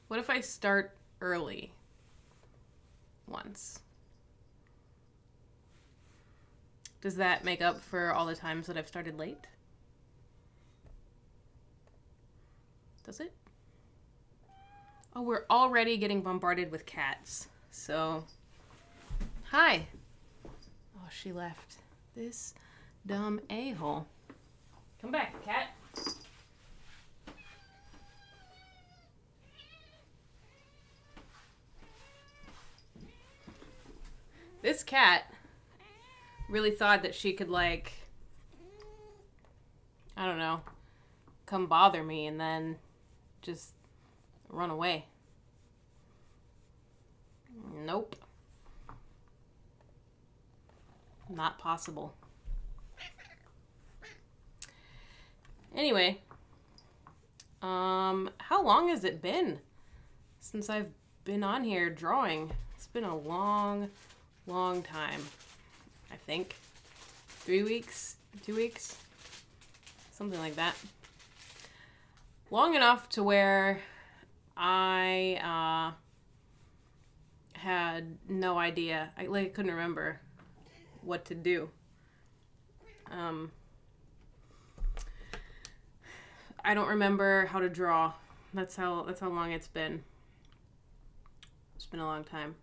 What if I start early once? Does that make up for all the times that I've started late? Does it? Oh, we're already getting bombarded with cats. So, hi. Oh, she left. This dumb a-hole. Come back, cat. This cat really thought that she could, like, I don't know, come bother me and then just run away. Nope. Not possible. Anyway, how long has it been since I've been on here drawing? It's been a long time. I think 3 weeks, 2 weeks, something like that. Long enough to where I had no idea. I couldn't remember what to do. I don't remember how to draw. That's how long it's been. It's been a long time.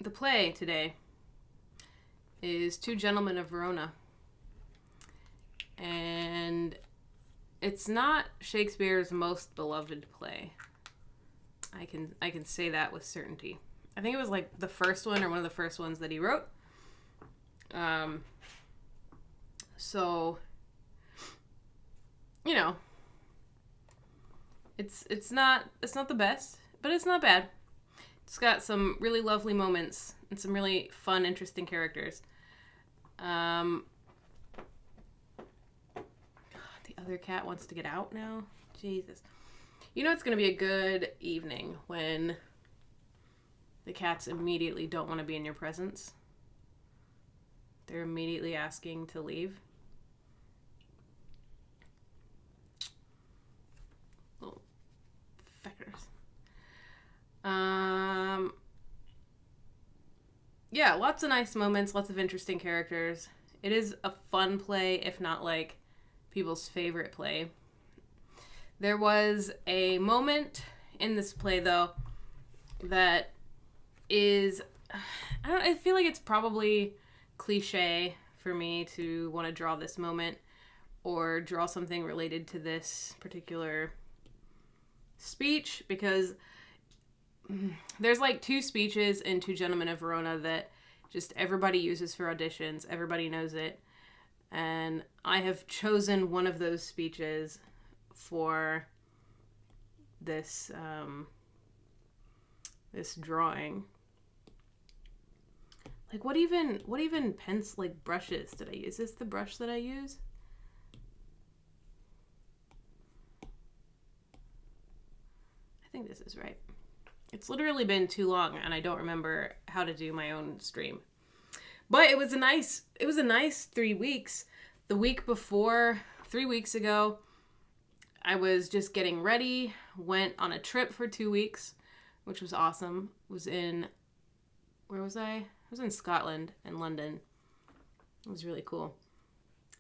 The play today is Two Gentlemen of Verona. And it's not Shakespeare's most beloved play. I can say that with certainty. I think it was like the first one or one of the first ones that he wrote. So, you know, it's not the best, but it's not bad. It's got some really lovely moments and some really fun, interesting characters. God, the other cat wants to get out now. Jesus. You know it's going to be a good evening when the cats immediately don't want to be in your presence. They're immediately asking to leave. Little feckers. Yeah, lots of nice moments, lots of interesting characters. It is a fun play, if not like people's favorite play. There was a moment in this play though that is, I feel like it's probably cliche for me to want to draw this moment or draw something related to this particular speech, because there's like two speeches in Two Gentlemen of Verona that just everybody uses for auditions. Everybody knows it. And I have chosen one of those speeches for this this drawing. Like what even pens like brushes did I use? Is this the brush that I use? I think this is right. It's literally been too long and I don't remember how to do my own stream. But it was a nice 3 weeks. The week before, 3 weeks ago, I was just getting ready, went on a trip for 2 weeks, which was awesome. Where was I? I was in Scotland and London. It was really cool.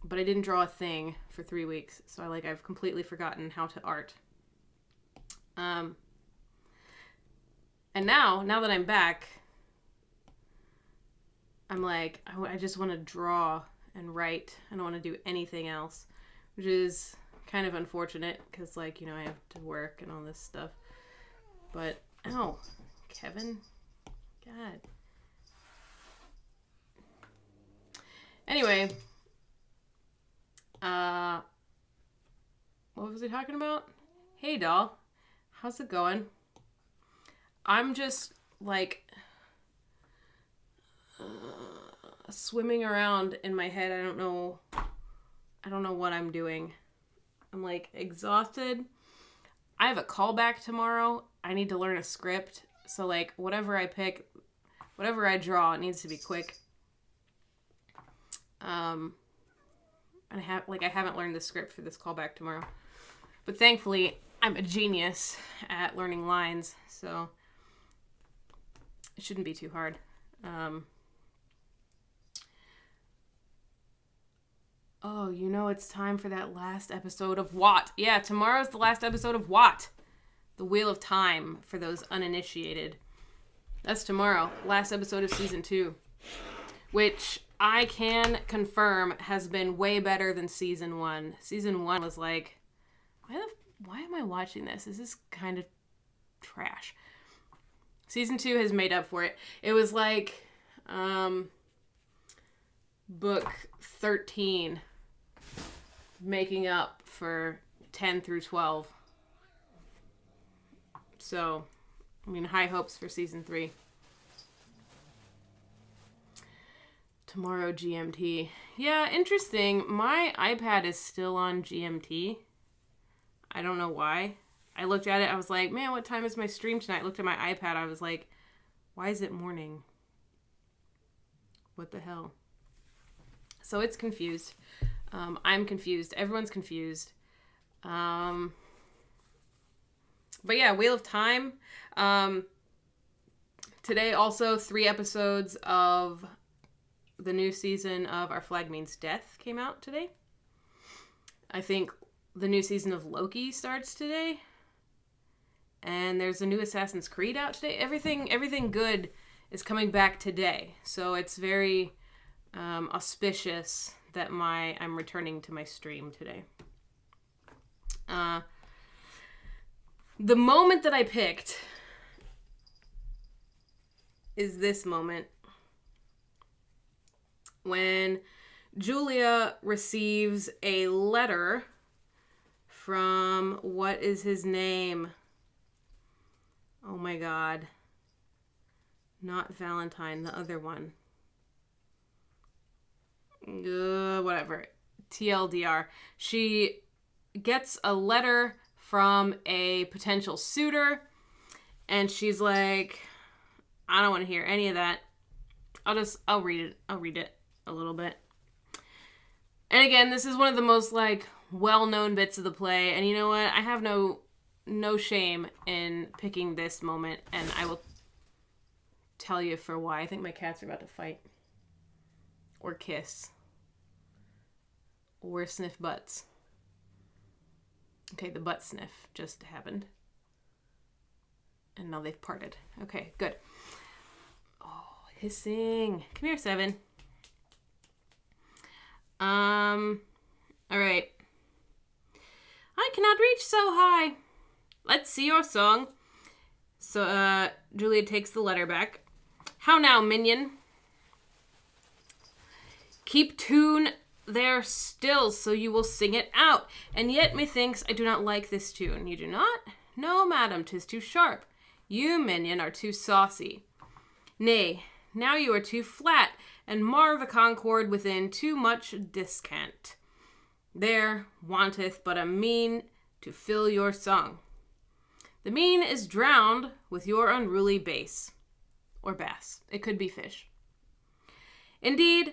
But I didn't draw a thing for 3 weeks, so I've completely forgotten how to art. And now that I'm back, I'm like, I just want to draw and write. I don't want to do anything else, which is kind of unfortunate because, I have to work and all this stuff. But, ow, Kevin. God. Anyway, what was I talking about? Hey, doll. How's it going? I'm just, swimming around in my head. I don't know what I'm doing. I'm, exhausted. I have a callback tomorrow. I need to learn a script. So, whatever I pick, whatever I draw, it needs to be quick. And I haven't learned the script for this callback tomorrow. But thankfully, I'm a genius at learning lines, so it shouldn't be too hard. Oh, you know it's time for that last episode of What? Yeah, tomorrow's the last episode of What? The Wheel of Time, for those uninitiated. That's tomorrow. Last episode of Season 2. Which I can confirm has been way better than Season 1. Season 1 was like, why am I watching this? This is kind of trash. Season 2 has made up for it. It was like book 13 making up for 10 through 12. So, I mean, high hopes for Season 3. Tomorrow GMT. Yeah, interesting. My iPad is still on GMT. I don't know why. I looked at it. I was like, man, what time is my stream tonight? I looked at my iPad. I was like, why is it morning? What the hell? So it's confused. I'm confused. Everyone's confused. But yeah, Wheel of Time. Today also 3 episodes of the new season of Our Flag Means Death came out today. I think the new season of Loki starts today. And there's a new Assassin's Creed out today. Everything good is coming back today. So it's very auspicious that I'm returning to my stream today. The moment that I picked is this moment. When Julia receives a letter from, what is his name? Oh my God. Not Valentine, the other one. Whatever. TLDR. She gets a letter from a potential suitor, and she's like, I don't want to hear any of that. I'll read it. I'll read it a little bit. And again, this is one of the most, like, well-known bits of the play, and you know what? I have no shame in picking this moment, and I will tell you for why. I think my cats are about to fight. Or kiss. Or sniff butts. Okay, the butt sniff just happened. And now they've parted. Okay, good. Oh, hissing. Come here, Seven. Alright. I cannot reach so high. Let's see your song. So, Julia takes the letter back. How now, minion? Keep tune there still, so you will sing it out. And yet, methinks, I do not like this tune. You do not? No, madam, 'tis too sharp. You, minion, are too saucy. Nay, now you are too flat, and mar the concord within too much discant. There wanteth but a mean to fill your song. The mean is drowned with your unruly bass. Or bass. It could be fish. Indeed,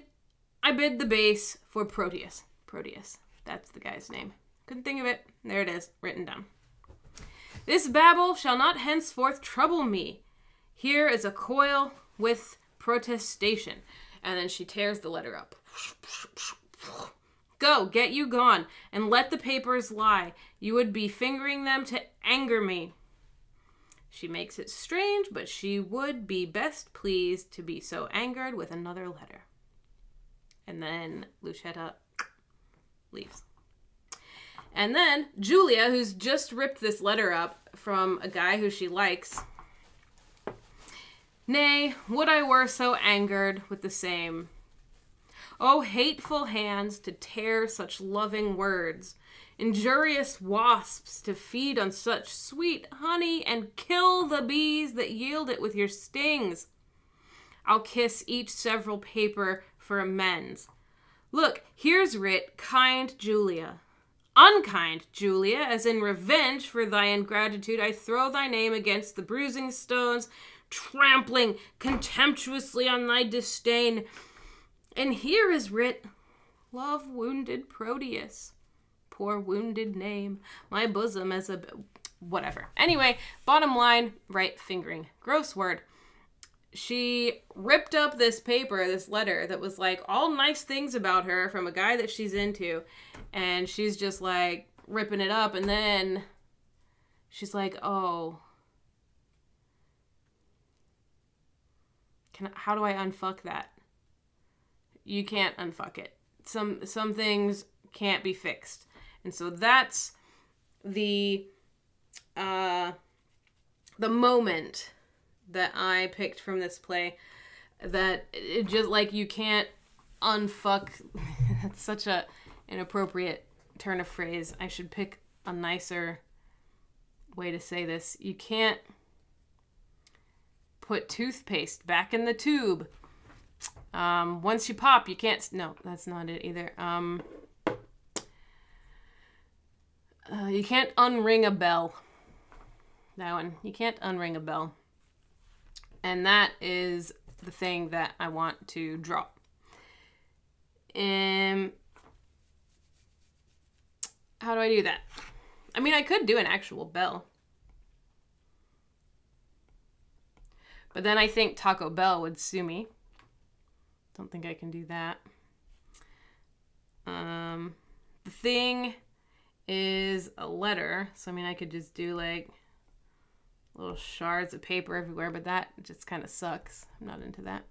I bid the bass for Proteus. Proteus. That's the guy's name. Couldn't think of it. There it is, written down. This babble shall not henceforth trouble me. Here is a coil with protestation. And then she tears the letter up. Go, get you gone, and let the papers lie. You would be fingering them to anger me. She makes it strange, but she would be best pleased to be so angered with another letter. And then Lucetta leaves. And then Julia, who's just ripped this letter up from a guy who she likes. Nay, would I were so angered with the same. Oh, hateful hands to tear such loving words, injurious wasps to feed on such sweet honey, and kill the bees that yield it with your stings. I'll kiss each several paper for amends. Look, here's writ, kind Julia. Unkind Julia, as in revenge for thy ingratitude, I throw thy name against the bruising stones, trampling contemptuously on thy disdain. And here is writ, love wounded Proteus. Poor wounded name, my bosom as a whatever. Anyway, bottom line, right fingering. Gross word. She ripped up this paper, this letter that was like all nice things about her from a guy that she's into. And she's just like ripping it up. And then she's like, oh, how do I unfuck that? You can't unfuck it. Some things can't be fixed. And so that's the moment that I picked from this play, that it just like, you can't unfuck. That's such a inappropriate turn of phrase. I should pick a nicer way to say this. You can't put toothpaste back in the tube. Once you pop, you can't. No, that's not it either. You can't unring a bell. That one. You can't unring a bell. And that is the thing that I want to draw. How do I do that? I mean, I could do an actual bell. But then I think Taco Bell would sue me. Don't think I can do that. The thing is a letter. So, I mean, I could just do like little shards of paper everywhere, but that just kind of sucks. I'm not into that.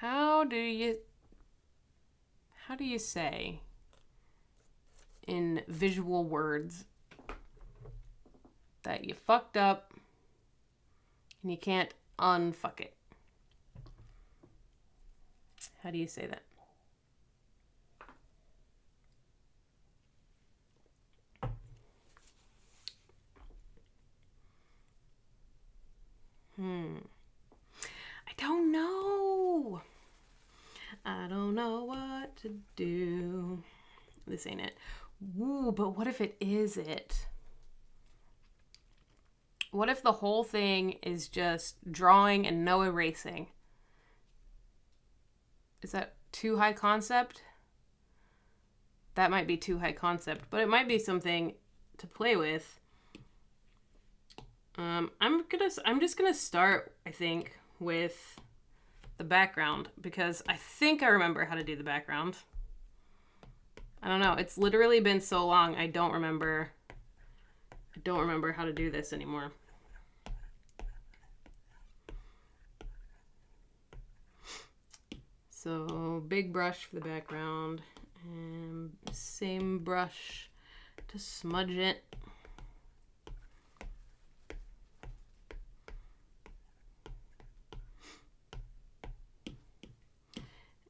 How do you say in visual words that you fucked up and you can't unfuck it? How do you say that? I don't know. I don't know what to do. This ain't it. Ooh, but what if it is it? What if the whole thing is just drawing and no erasing? Is that too high concept? That might be too high concept, but it might be something to play with. I'm just gonna start, I think, with the background, because I think I remember how to do the background. I don't know. It's literally been so long. I don't remember how to do this anymore. So big brush for the background, and same brush to smudge it.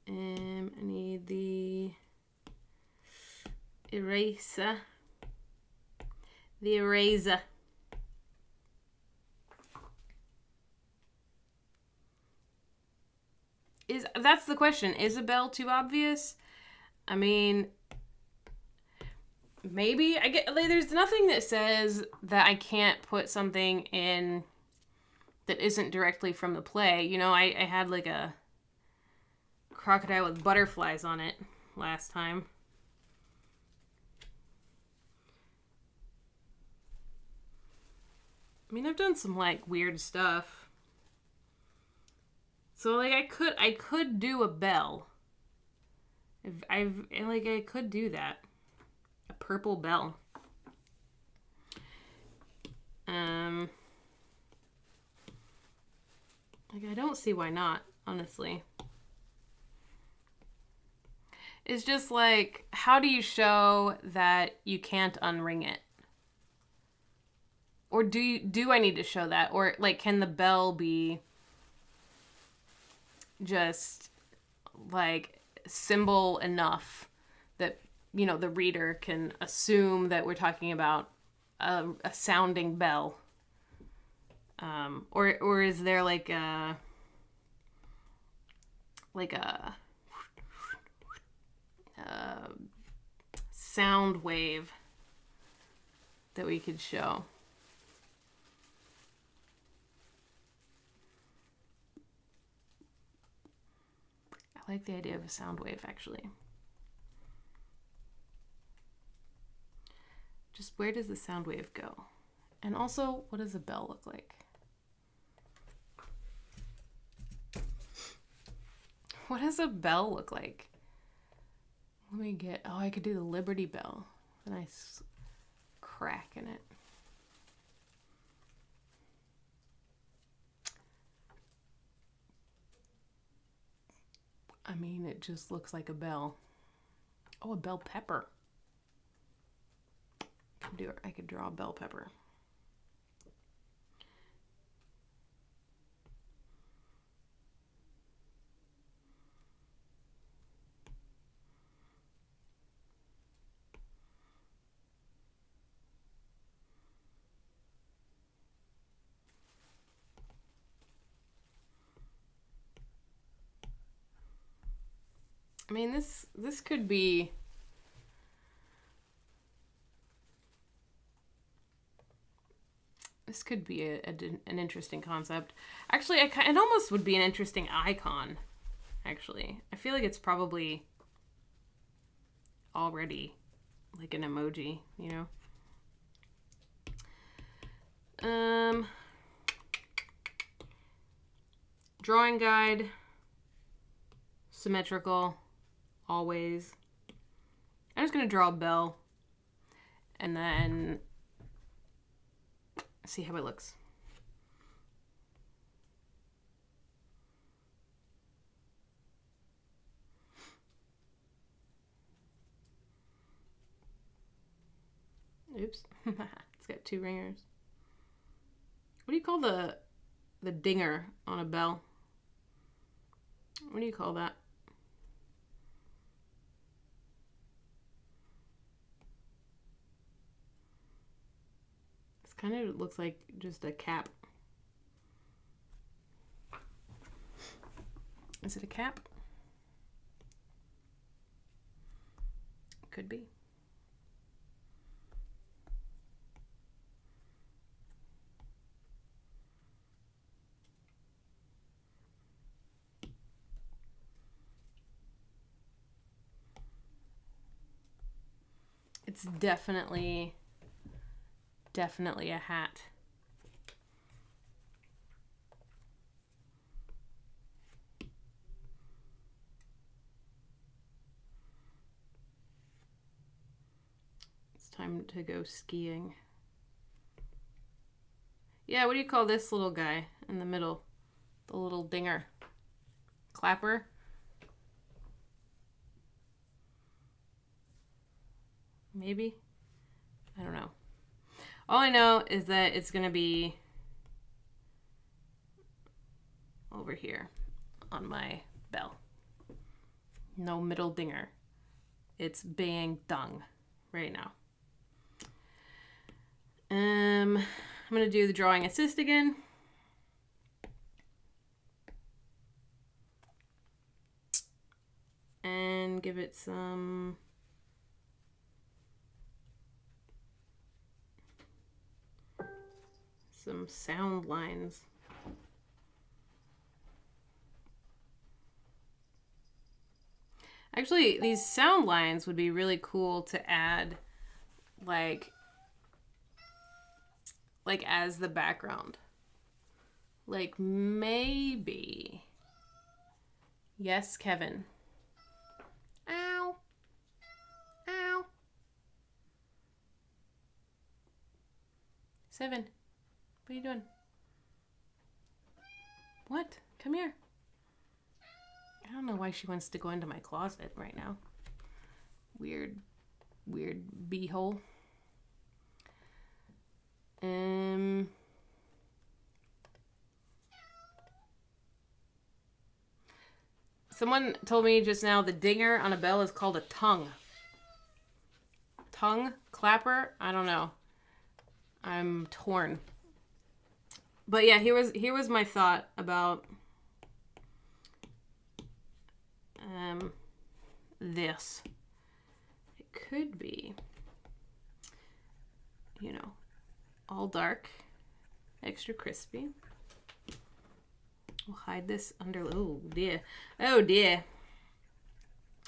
I need the eraser. The eraser. That's the question. Is a bell too obvious? I mean, maybe. I get like, there's nothing that says that I can't put something in that isn't directly from the play. You know, I had like a crocodile with butterflies on it last time. I mean, I've done some like weird stuff. So like I could do a bell. I could do that. A purple bell. Like, I don't see why not, honestly. It's just like, how do you show that you can't unring it? Or do I need to show that? Or like, can the bell be just like symbol enough that, you know, the reader can assume that we're talking about a sounding bell? Or is there like a sound wave that we could show? I like the idea of a sound wave, actually. Just where does the sound wave go? And also, what does a bell look like? What does a bell look like? Let me get, oh, I could do the Liberty Bell. A nice crack in it. I mean, it just looks like a bell. Oh, a bell pepper. I could draw a bell pepper. I mean, this could be an interesting concept. Actually, it almost would be an interesting icon. Actually, I feel like it's probably already like an emoji, you know. Drawing guide, symmetrical, always. I'm just gonna draw a bell and then see how it looks. Oops. It's got two ringers. What do you call the dinger on a bell? What do you call that? This kind of looks like just a cap. Is it a cap? Could be. It's definitely a hat. It's time to go skiing. Yeah, what do you call this little guy in the middle? The little dinger. Clapper? Maybe? I don't know. All I know is that it's going to be over here on my bell. No middle dinger. It's bang dung right now. I'm going to do the drawing assist again. And give it some sound lines. Actually, these sound lines would be really cool to add like as the background. Like maybe. Yes, Kevin. Ow. Ow. 7. What are you doing? What? Come here. I don't know why she wants to go into my closet right now. Weird beehole. Someone told me just now the dinger on a bell is called a tongue. Tongue? Clapper? I don't know. I'm torn. But yeah, here was my thought about this. It could be, you know, all dark, extra crispy. We'll hide this under, oh dear,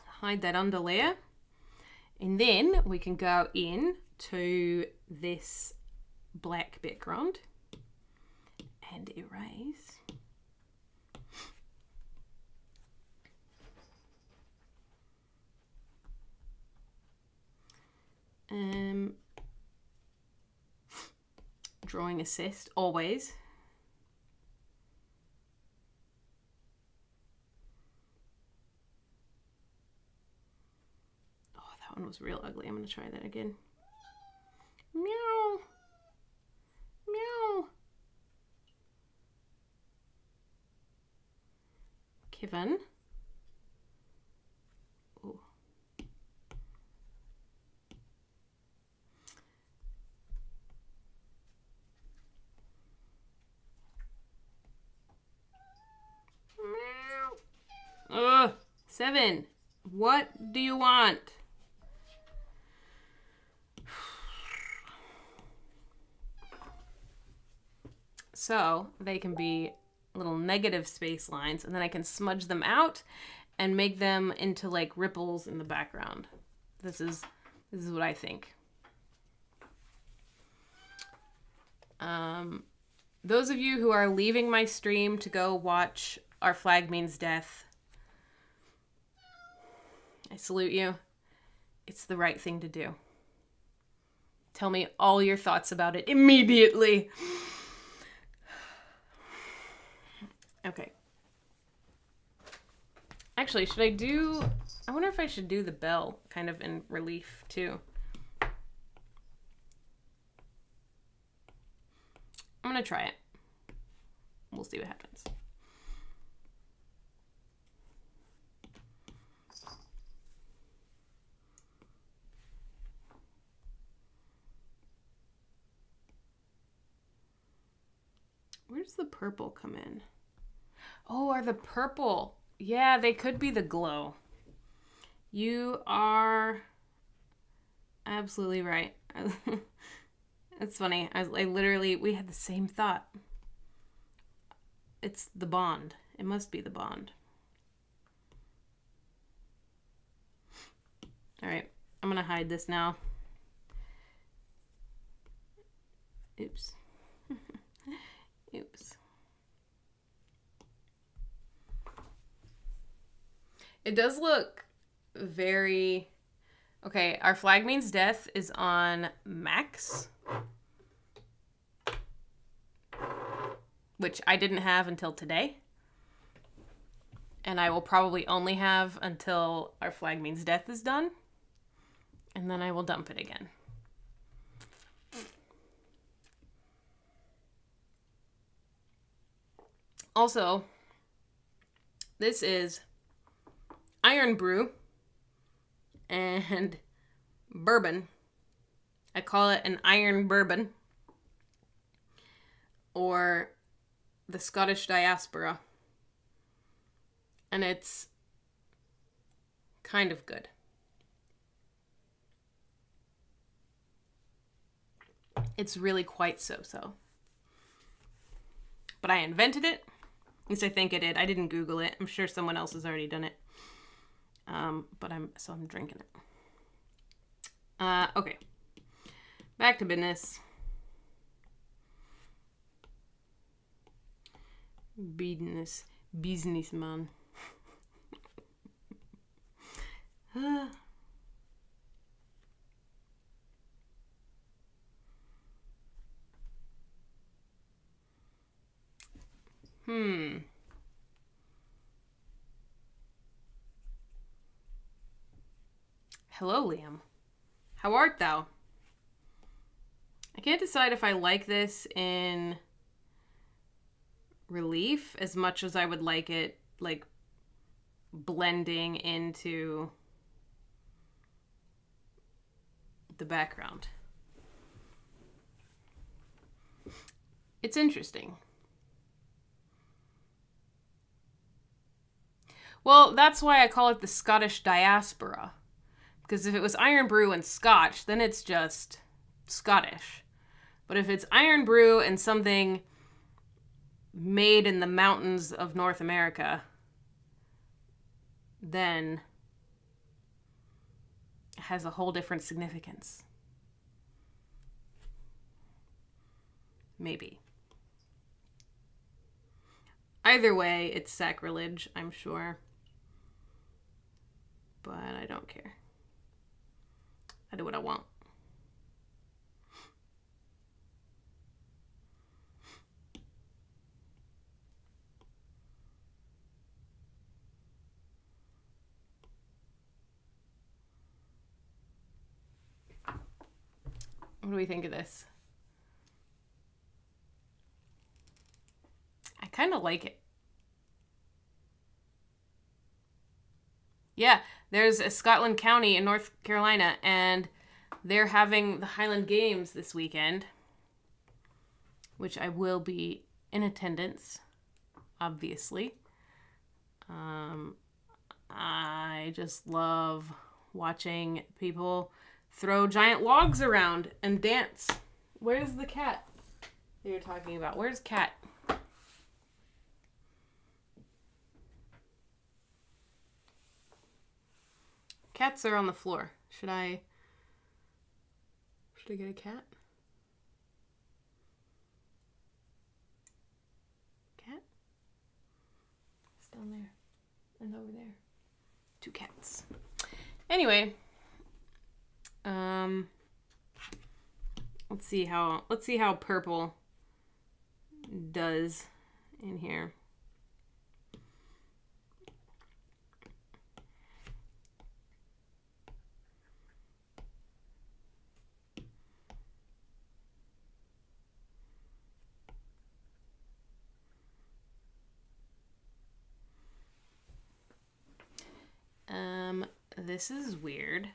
hide that under layer. And then we can go in to this black background and erase. Drawing assist, always. Oh, that one was real ugly. I'm going to try that again. Meow. Meow. Kevin. Ooh. Ugh. 7. What do you want? So they can be little negative space lines, and then I can smudge them out and make them into like ripples in the background. This is what I think. Those of you who are leaving my stream to go watch Our Flag Means Death, I salute you. It's the right thing to do. Tell me all your thoughts about it immediately. Okay. Actually, I wonder if I should do the bell kind of in relief too. I'm going to try it. We'll see what happens. Where does the purple come in? Oh, are the purple? Yeah, they could be the glow. You are absolutely right. It's funny. We had the same thought. It's the bond. It must be the bond. All right, I'm gonna hide this now. Oops. Oops. It does look very... Okay, Our Flag Means Death is on Max, which I didn't have until today. And I will probably only have until Our Flag Means Death is done. And then I will dump it again. Also, this is Iron Brew and bourbon. I call it an iron bourbon, or the Scottish diaspora. And it's kind of good. It's really quite so-so. But I invented it. At least I think I did. I didn't Google it. I'm sure someone else has already done it. But I'm drinking it. Okay. Back to business. Businessman. Hello, Liam. How art thou? I can't decide if I like this in relief as much as I would like it, like, blending into the background. It's interesting. Well, that's why I call it the Scottish diaspora. Because if it was Iron Brew and Scotch, then it's just Scottish. But if it's Iron Brew and something made in the mountains of North America, then it has a whole different significance. Maybe. Either way, it's sacrilege, I'm sure. But I don't care. I do what I want. What do we think of this? I kind of like it. Yeah, there's a Scotland County in North Carolina, and they're having the Highland Games this weekend, which I will be in attendance, obviously. I just love watching people throw giant logs around and dance. Where's the cat that you're talking about? Where's Cat? Cats are on the floor. Should I get a cat? Cat? It's down there and over there. 2 cats. Anyway, let's see how purple does in here. This is weird.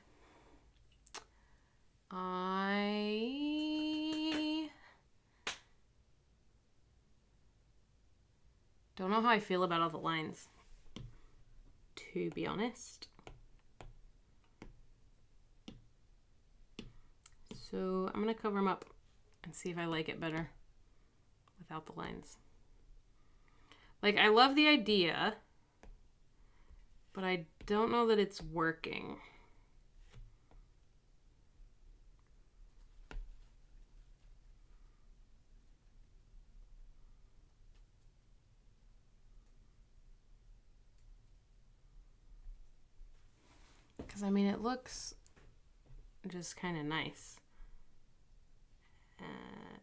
I don't know how I feel about all the lines, to be honest. So I'm gonna cover them up and see if I like it better without the lines. Like, I love the idea, but I don't know that it's working. Because, I mean, it looks just kind of nice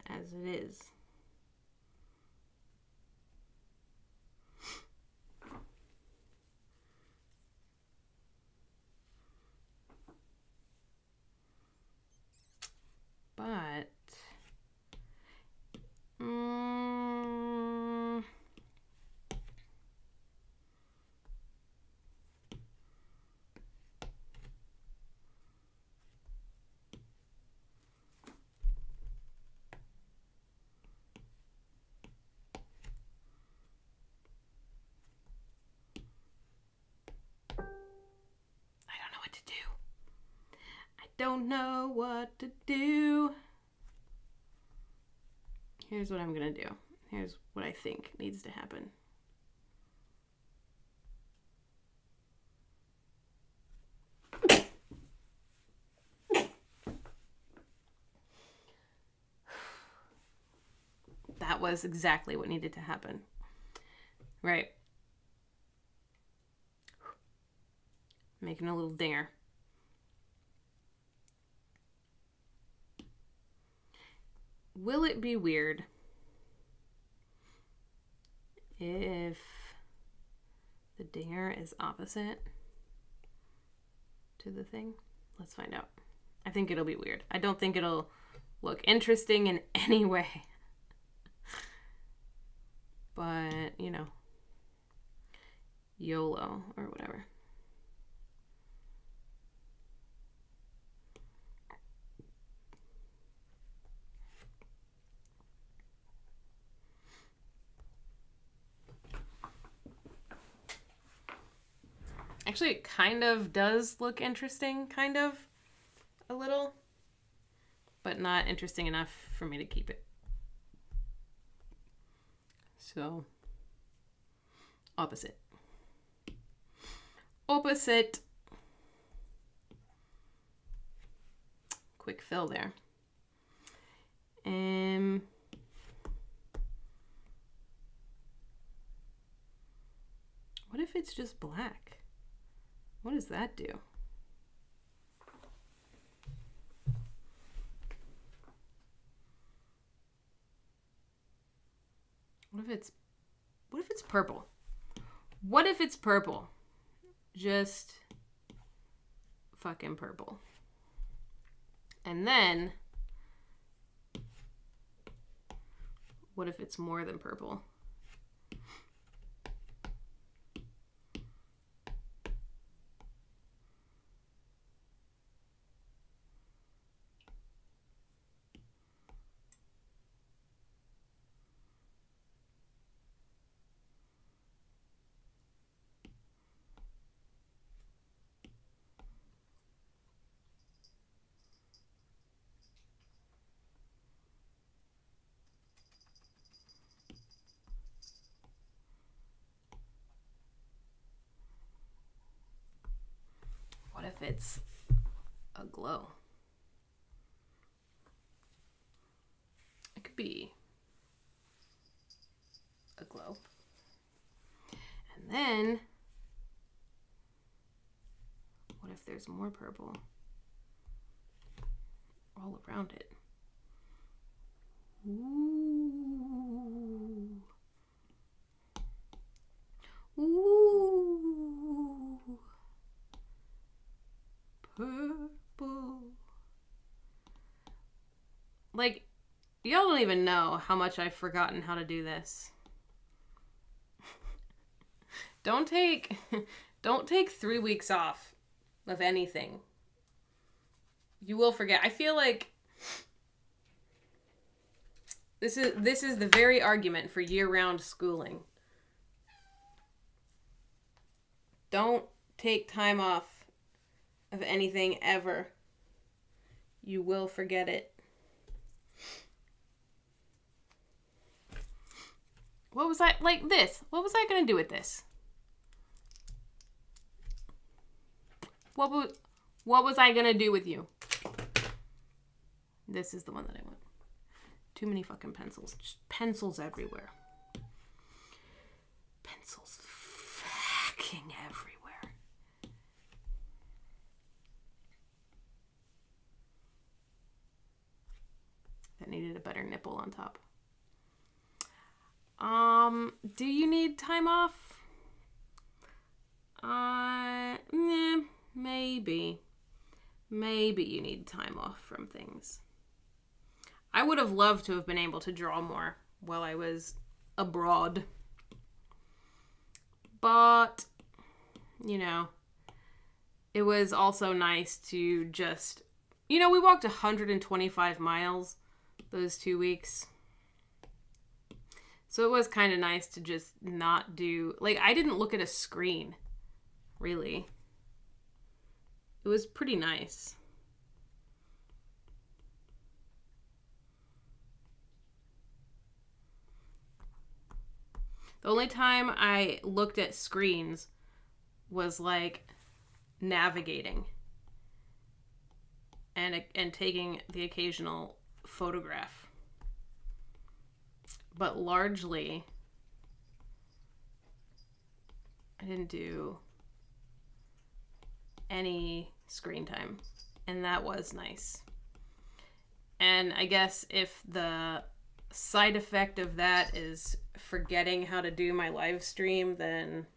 as it is. But don't know what to do. Here's what I'm gonna do. Here's what I think needs to happen. That was exactly what needed to happen. Right. Making a little dinger. Will it be weird if the dinger is opposite to the thing? Let's find out. I think it'll be weird. I don't think it'll look interesting in any way. But, you know, YOLO or whatever. Actually, it kind of does look interesting, kind of, a little, but not interesting enough for me to keep it. So, opposite. Opposite. Quick fill there. What if it's just black? What does that do? What if it's purple? What if it's purple? Just fucking purple. And then what if it's more than purple? What if it's a glow? It could be a glow. And then, what if there's more purple all around it? Ooh. Ooh. Purple. Like, y'all don't even know how much I've forgotten how to do this. Don't take 3 weeks off of anything. You will forget. I feel like this is the very argument for year-round schooling. Don't take time off of anything ever. You will forget it. What was I like this? What was I gonna do with this? What was I gonna do with you? This is the one that I want. Too many fucking pencils. Just pencils everywhere. Pencils fucking everywhere. That needed a better nipple on top. Do you need time off? Maybe. Maybe you need time off from things. I would have loved to have been able to draw more while I was abroad. But, you know, it was also nice to just, you know, we walked 125 miles those 2 weeks. So it was kind of nice to just not do, like, I didn't look at a screen, really. It was pretty nice. The only time I looked at screens was like navigating and taking the occasional photograph. But largely, I didn't do any screen time, and that was nice. And I guess if the side effect of that is forgetting how to do my live stream, then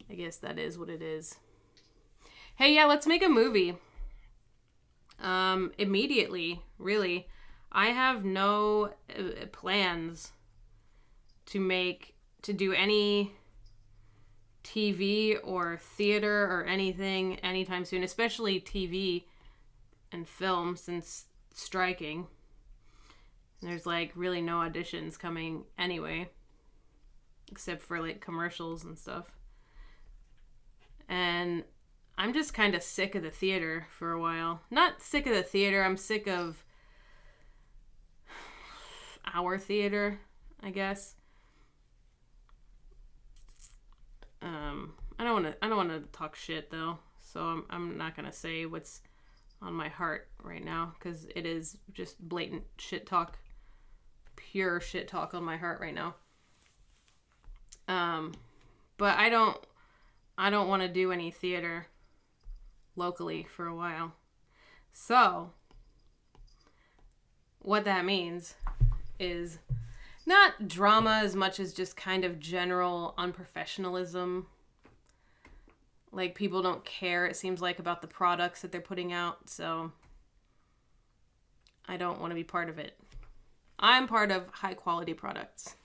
I guess that is what it is. Hey, yeah, let's make a movie. Immediately, really. I have no plans to do any TV or theater or anything anytime soon, especially TV and film, since striking. There's like really no auditions coming anyway, except for like commercials and stuff. And I'm just kind of sick of the theater for a while. Not sick of the theater, I'm sick of our theater, I guess. I don't want to talk shit though, so I'm not gonna say what's on my heart right now, because it is just blatant shit talk, pure shit talk on my heart right now. But I don't want to do any theater locally for a while. So, what that means is not drama as much as just kind of general unprofessionalism. Like, people don't care, it seems like, about the products that they're putting out, so I don't want to be part of it. I'm part of high quality products.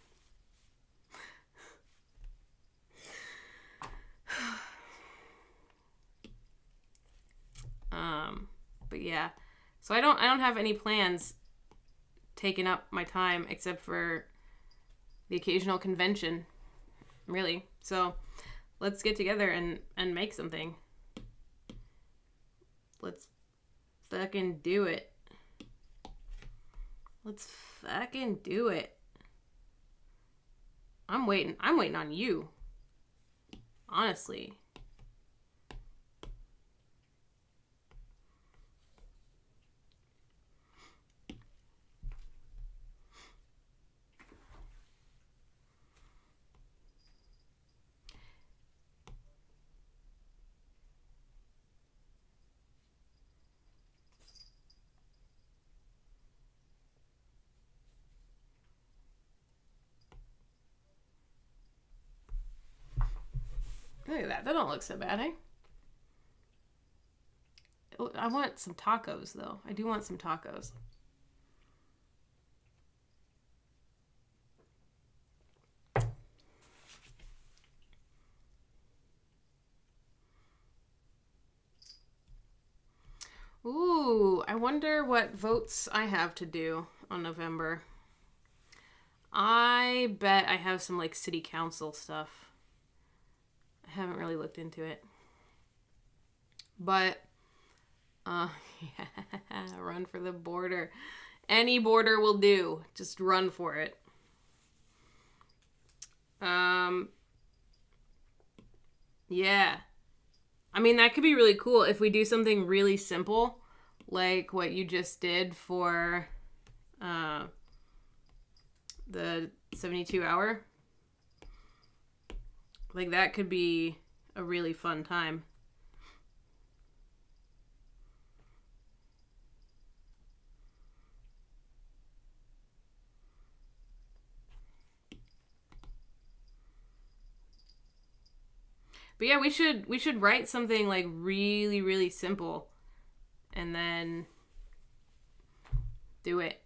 But yeah, so I don't have any plans taking up my time except for the occasional convention, really. So let's get together and make something. Let's fucking do it. Let's fucking do it. I'm waiting on you. Honestly. Look at that. That don't look so bad, eh? I want some tacos, though. I do want some tacos. Ooh, I wonder what votes I have to do on November. I bet I have some, like, city council stuff. I haven't really looked into it. But, yeah, run for the border. Any border will do. Just run for it. Yeah. I mean, that could be really cool if we do something really simple, like what you just did for the 72 hour. Like, that could be a really fun time. But yeah, we should write something like really, really simple and then do it.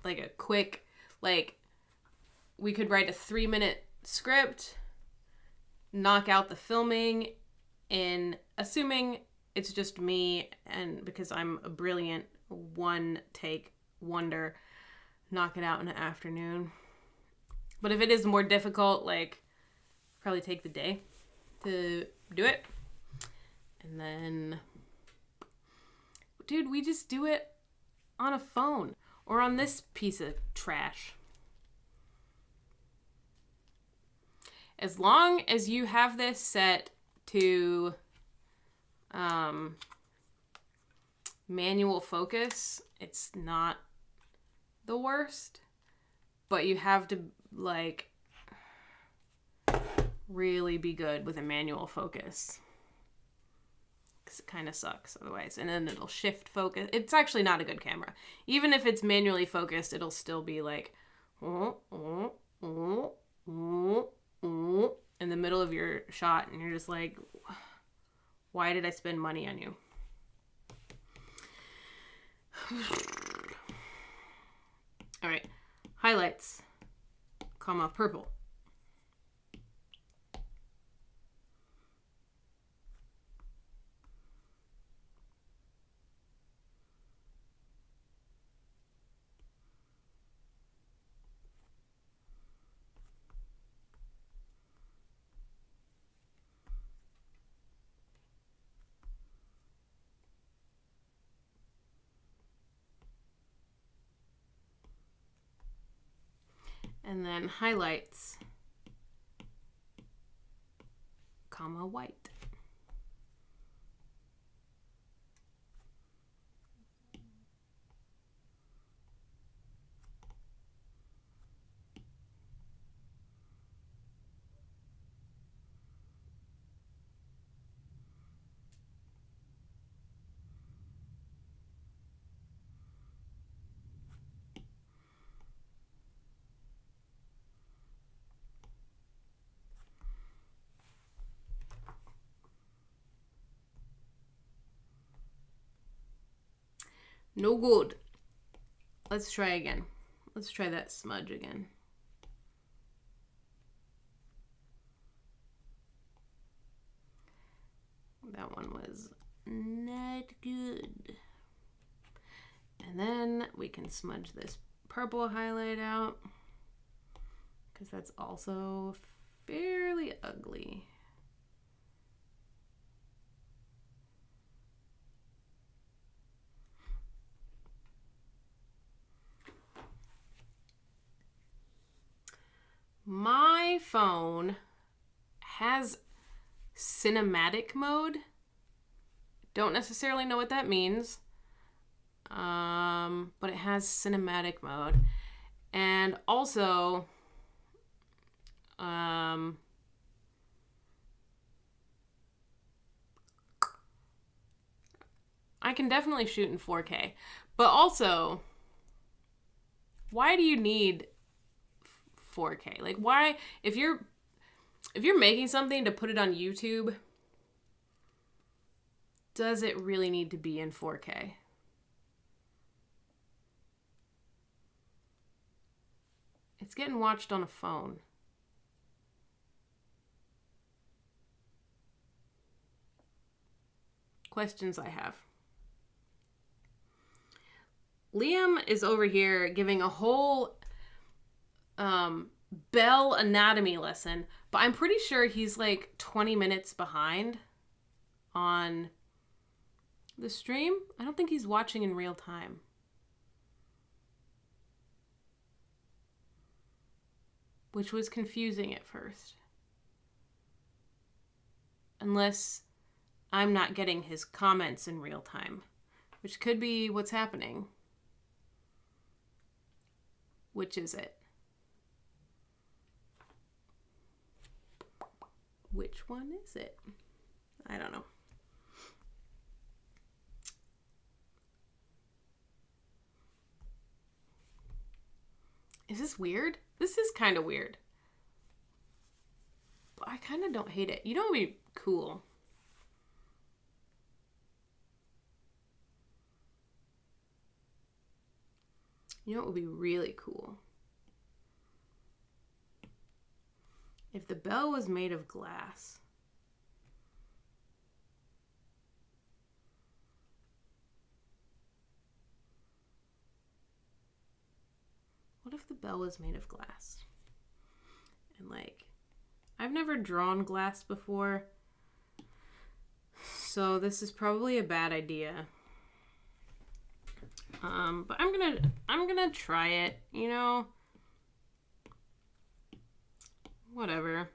Like a quick, like, we could write a 3-minute script, knock out the filming in, assuming it's just me, and because I'm a brilliant one-take wonder, knock it out in an afternoon. But if it is more difficult, like, probably take the day to do it. And then, dude, we just do it on a phone or on this piece of trash. As long as you have this set to manual focus, it's not the worst. But you have to, like, really be good with a manual focus, because it kind of sucks otherwise. And then it'll shift focus. It's actually not a good camera. Even if it's manually focused, it'll still be like in the middle of your shot, and you're just like, why did I spend money on you? All right, highlights, comma, purple. And then highlights, comma, white. No good. Let's try again. Let's try that smudge again. That one was not good. And then we can smudge this purple highlight out because that's also fairly ugly. My phone has cinematic mode. Don't necessarily know what that means. But it has cinematic mode. And also, I can definitely shoot in 4K. But also, why do you need 4K? Like, why, if you're making something to put it on YouTube, does it really need to be in 4K? It's getting watched on a phone. Questions I have. Liam is over here giving a whole bell anatomy lesson, but I'm pretty sure he's like 20 minutes behind on the stream. I don't think he's watching in real time. Which was confusing at first. Unless I'm not getting his comments in real time, which could be what's happening. Which is it? Which one is it? I don't know. Is this weird? This is kind of weird. But I kind of don't hate it. You know what would be cool? You know what would be really cool? If the bell was made of glass. What if the bell was made of glass? And like, I've never drawn glass before, so this is probably a bad idea. But I'm gonna try it, you know? Whatever.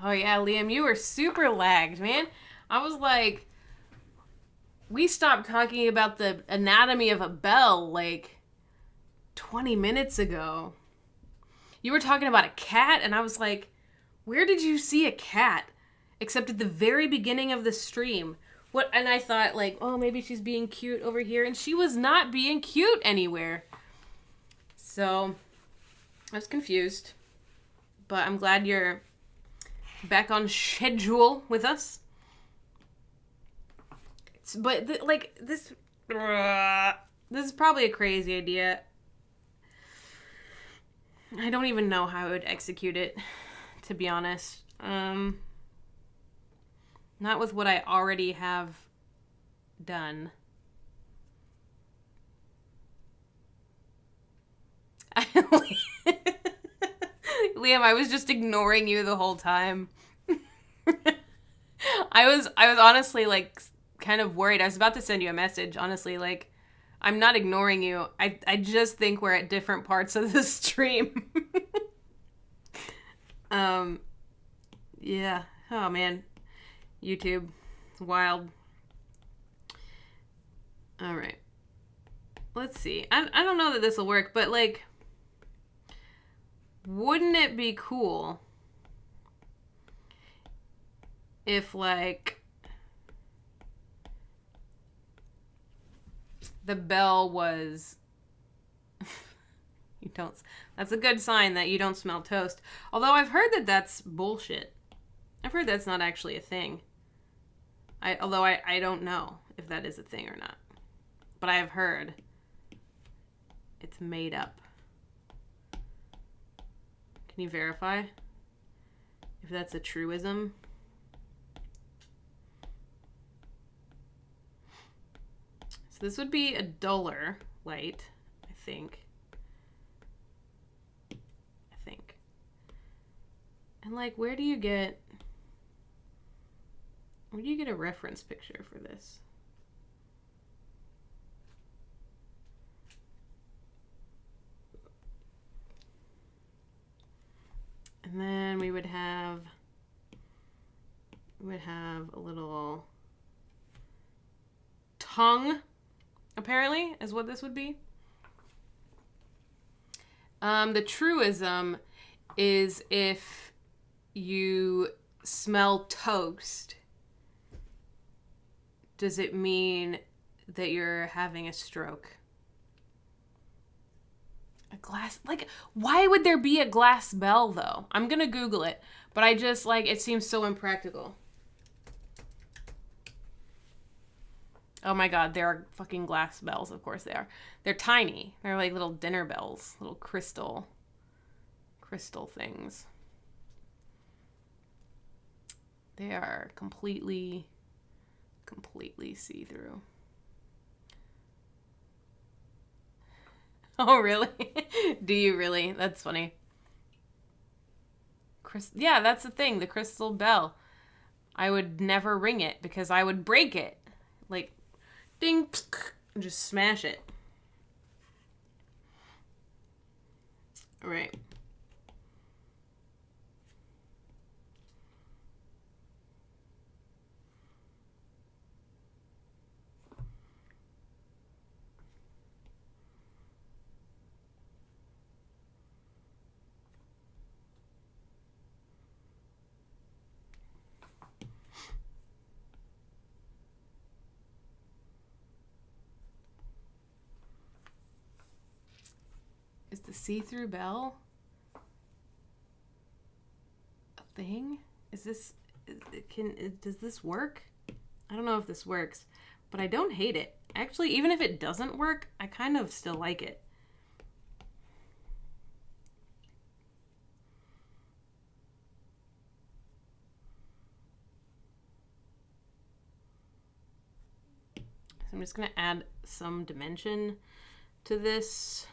Oh yeah, Liam, you were super lagged, man. I was like, we stopped talking about the anatomy of a bell like 20 minutes ago. You were talking about a cat, and I was like, where did you see a cat? Except at the very beginning of the stream. What? And I thought like, oh, maybe she's being cute over here, and she was not being cute anywhere. So I was confused, but I'm glad you're back on schedule with us. But this is probably a crazy idea. I don't even know how I would execute it, to be honest. Not with what I already have done. Liam, I was just ignoring you the whole time. I was honestly like kind of worried. I was about to send you a message, honestly. Like, I'm not ignoring you. I just think we're at different parts of the stream. Yeah. Oh, man. YouTube. It's wild. All right. Let's see. I don't know that this will work, but, like, wouldn't it be cool if, like, the bell was... You don't... That's a good sign that you don't smell toast. Although I've heard that that's bullshit. I've heard that's not actually a thing. Although I don't know if that is a thing or not. But I have heard it's made up. Can you verify if that's a truism? So this would be a duller light, I think. And, like, where do you get a reference picture for this? And then we would have a little tongue, apparently, is what this would be. The truism is if you smell toast, does it mean that you're having a stroke? A glass, like, why would there be a glass bell, though? I'm gonna Google it, but I just, like, it seems so impractical. Oh my god, there are fucking glass bells, of course they are. They're tiny. They're like little dinner bells, little crystal things. They are completely see-through. Oh, really? Do you really? That's funny. Yeah, that's the thing. The crystal bell. I would never ring it because I would break it. Like, ding, and just smash it. All right. Is the see-through bell a thing? Is this, does this work? I don't know if this works, but I don't hate it. Actually, even if it doesn't work, I kind of still like it. So I'm just gonna add some dimension to this.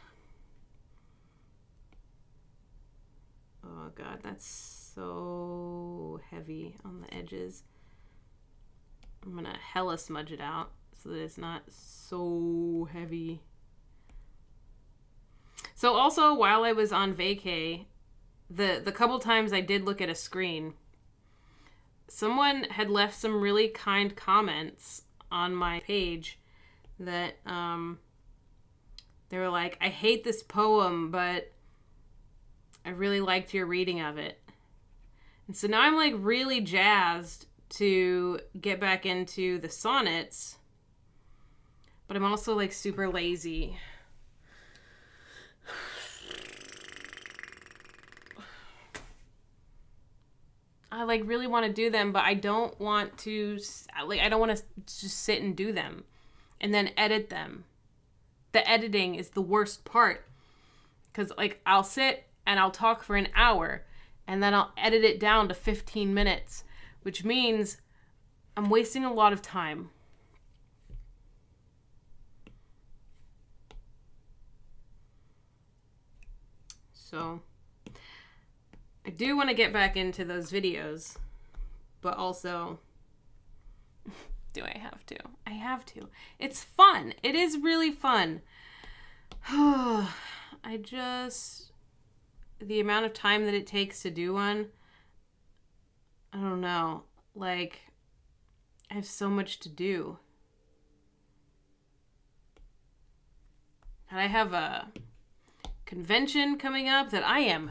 Oh god, that's so heavy on the edges. I'm gonna hella smudge it out so that it's not so heavy. So also, while I was on vacay, the couple times I did look at a screen, someone had left some really kind comments on my page that they were like, I hate this poem, but I really liked your reading of it. And so now I'm like really jazzed to get back into the sonnets, but I'm also like super lazy. I like really want to do them, but I don't want to, like, I don't want to just sit and do them and then edit them. The editing is the worst part, because like I'll sit and I'll talk for an hour and then I'll edit it down to 15 minutes, which means I'm wasting a lot of time. So I do want to get back into those videos, but also Do I have to? I have to. It's fun. It is really fun. The amount of time that it takes to do one, I don't know. Like, I have so much to do. And I have a convention coming up that I am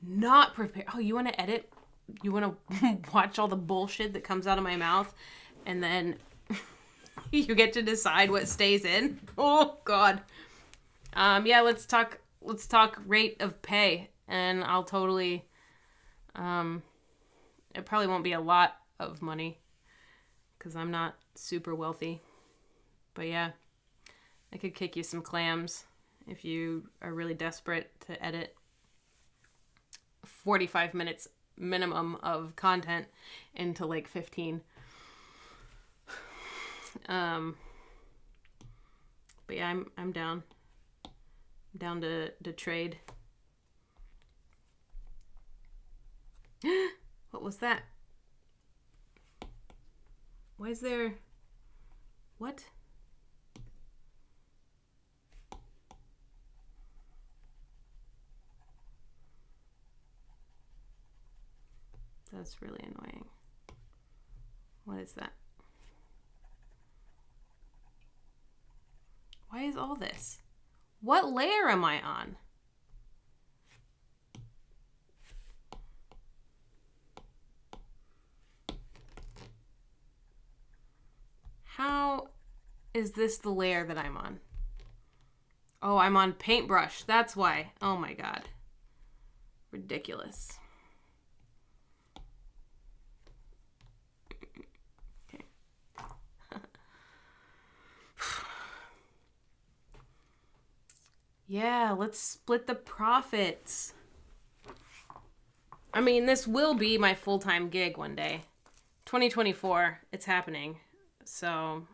not prepared. Oh, you want to edit? You want to watch all the bullshit that comes out of my mouth? And then you get to decide what stays in? Oh, God. Yeah, let's talk rate of pay. And I'll totally... it probably won't be a lot of money. Because I'm not super wealthy. But yeah. I could kick you some clams if you are really desperate to edit 45 minutes minimum of content into like 15. But yeah, I'm down. I'm down to trade. What was that? Why is there... What? That's really annoying. What is that? Why is all this? What layer am I on? How is this the layer that I'm on? Oh, I'm on paintbrush. That's why. Oh my God. Ridiculous. Yeah, let's split the profits. I mean, this will be my full-time gig one day. 2024, it's happening. So,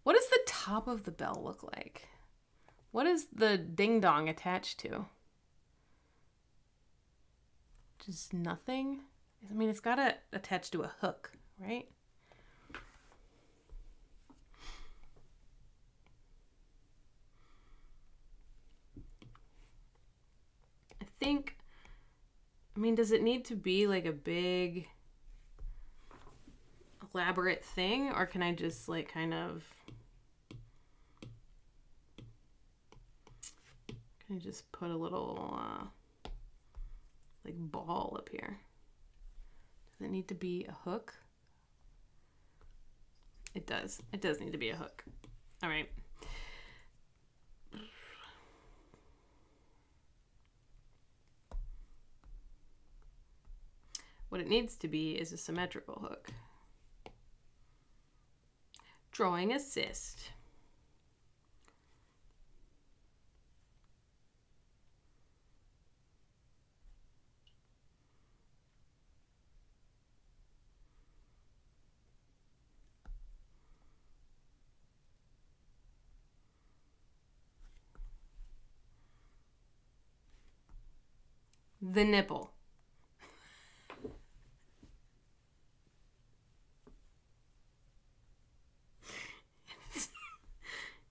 what does the top of the bell look like? What is the ding-dong attached to? Just nothing? I mean, it's got to attach to a hook, right? I mean, does it need to be like a big elaborate thing, or can I just like kind of, can I just put a little like ball up here? Does it need to be a hook? It does. It does need to be a hook. All right. What it needs to be is a symmetrical hook. Drawing assist. The nipple.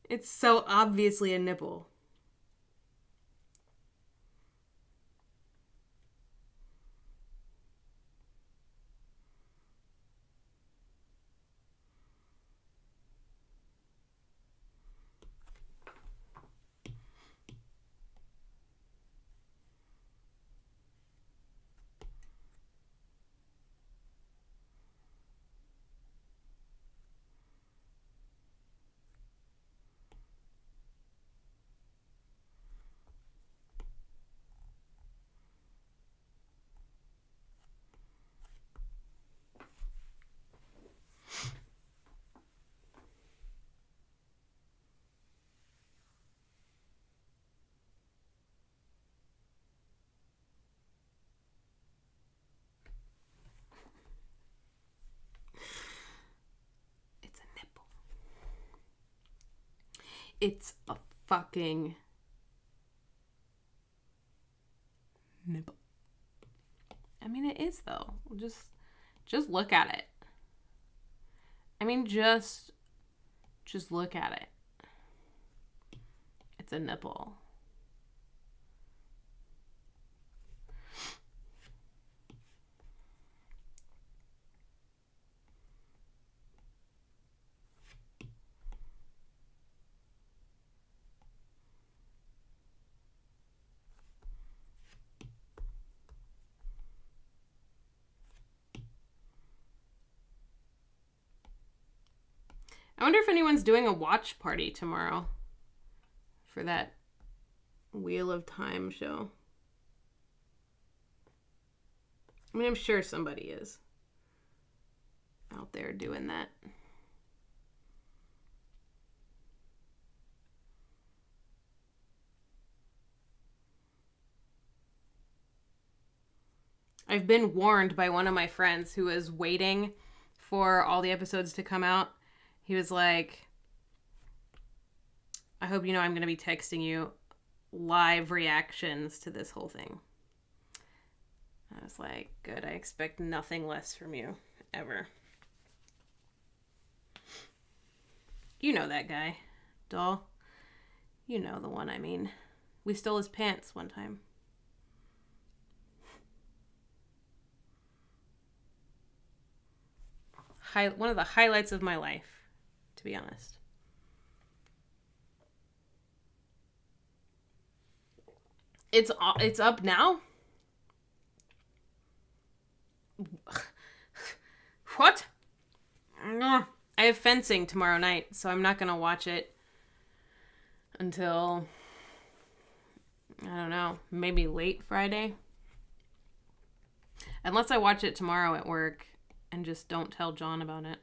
It's so obviously a nipple. It's a fucking nipple. I mean, it is though. Just look at it. I mean, just look at it. It's a nipple. I wonder if anyone's doing a watch party tomorrow for that Wheel of Time show. I mean, I'm sure somebody is out there doing that. I've been warned by one of my friends who was waiting for all the episodes to come out. He was like, I hope you know I'm going to be texting you live reactions to this whole thing. I was like, good, I expect nothing less from you, ever. You know that guy, doll. You know the one I mean. We stole his pants one time. One of the highlights of my life, to be honest. It's up now? What? I have fencing tomorrow night, so I'm not going to watch it until, I don't know, maybe late Friday. Unless I watch it tomorrow at work and just don't tell John about it.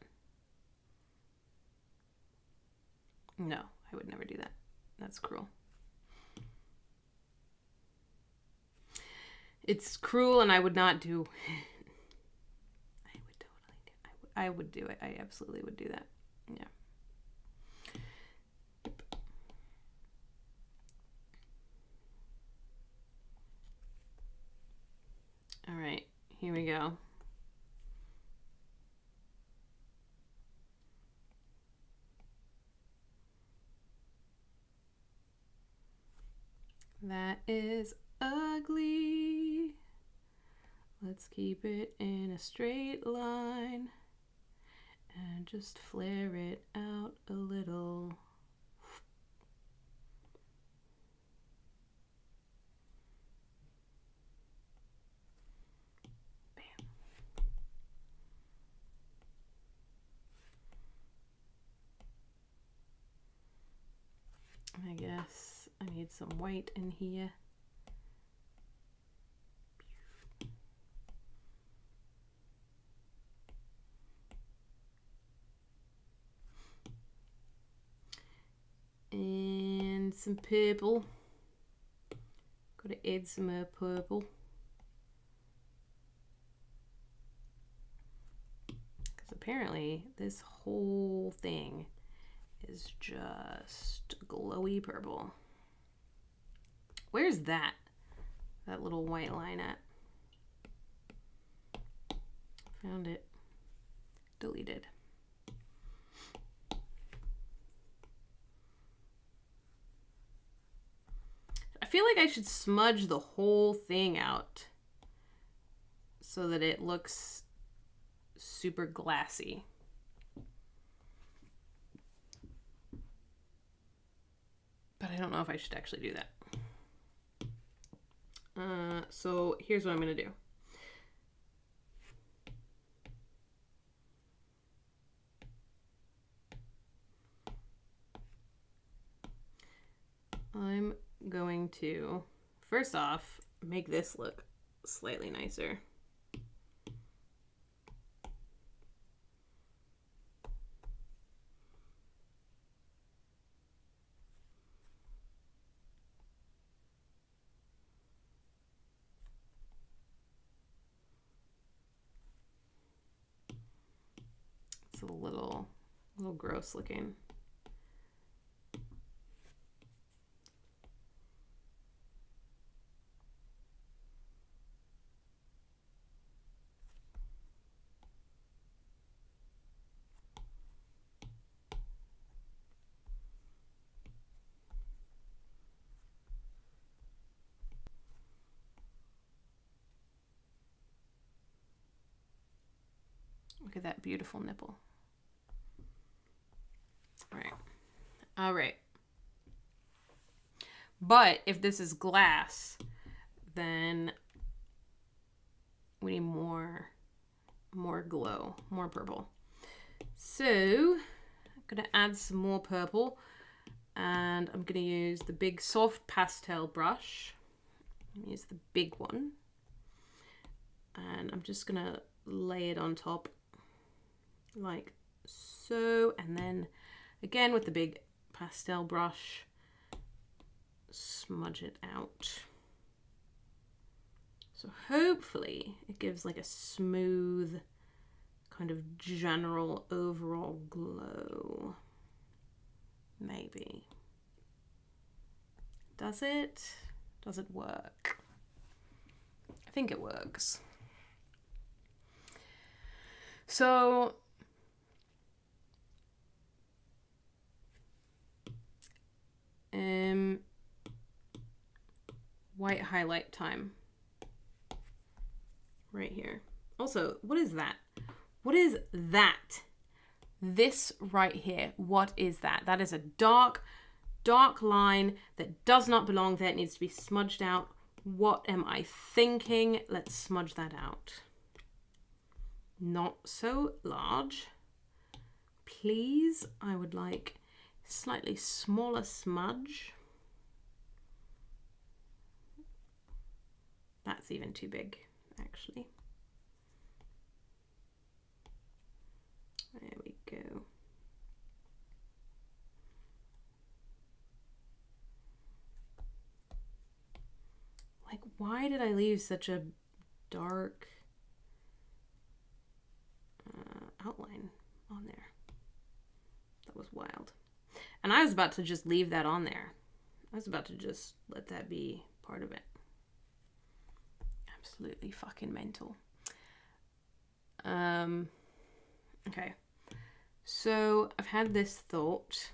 No, I would never do that. That's cruel. It's cruel, and I would not do. I would totally do. I would do it. I absolutely would do that. Yeah. All right, here we go. That is ugly. Let's keep it in a straight line and just flare it out a little. Bam. I guess I need some white in here. And some purple. Gotta add some more purple. Because apparently this whole thing is just glowy purple. Where's that little white line at? Found it. Deleted. I feel like I should smudge the whole thing out so that it looks super glassy. But I don't know if I should actually do that. So here's what I'm going to do. I'm going to, first off, make this look slightly nicer. It's a little gross looking. Look at that beautiful nipple. All right. But if this is glass, then we need more glow, more purple. So I'm gonna add some more purple, and I'm gonna use the big soft pastel brush. Use the big one, and I'm just gonna lay it on top like so, and then again with the big pastel brush, smudge it out. So hopefully it gives like a smooth kind of general overall glow. Maybe. Does it? Does it work? I think it works. So white highlight time right here. Also, what is that? What is that? This right here, what is that? That is a dark line that does not belong there. It needs to be smudged out. What am I thinking? Let's smudge that out. Not so large. Please, I would like slightly smaller smudge. That's even too big, actually. There we go. Like, why did I leave such a dark outline on there? That was wild. And I was about to just leave that on there. I was about to just let that be part of it. Absolutely fucking mental. Okay. So I've had this thought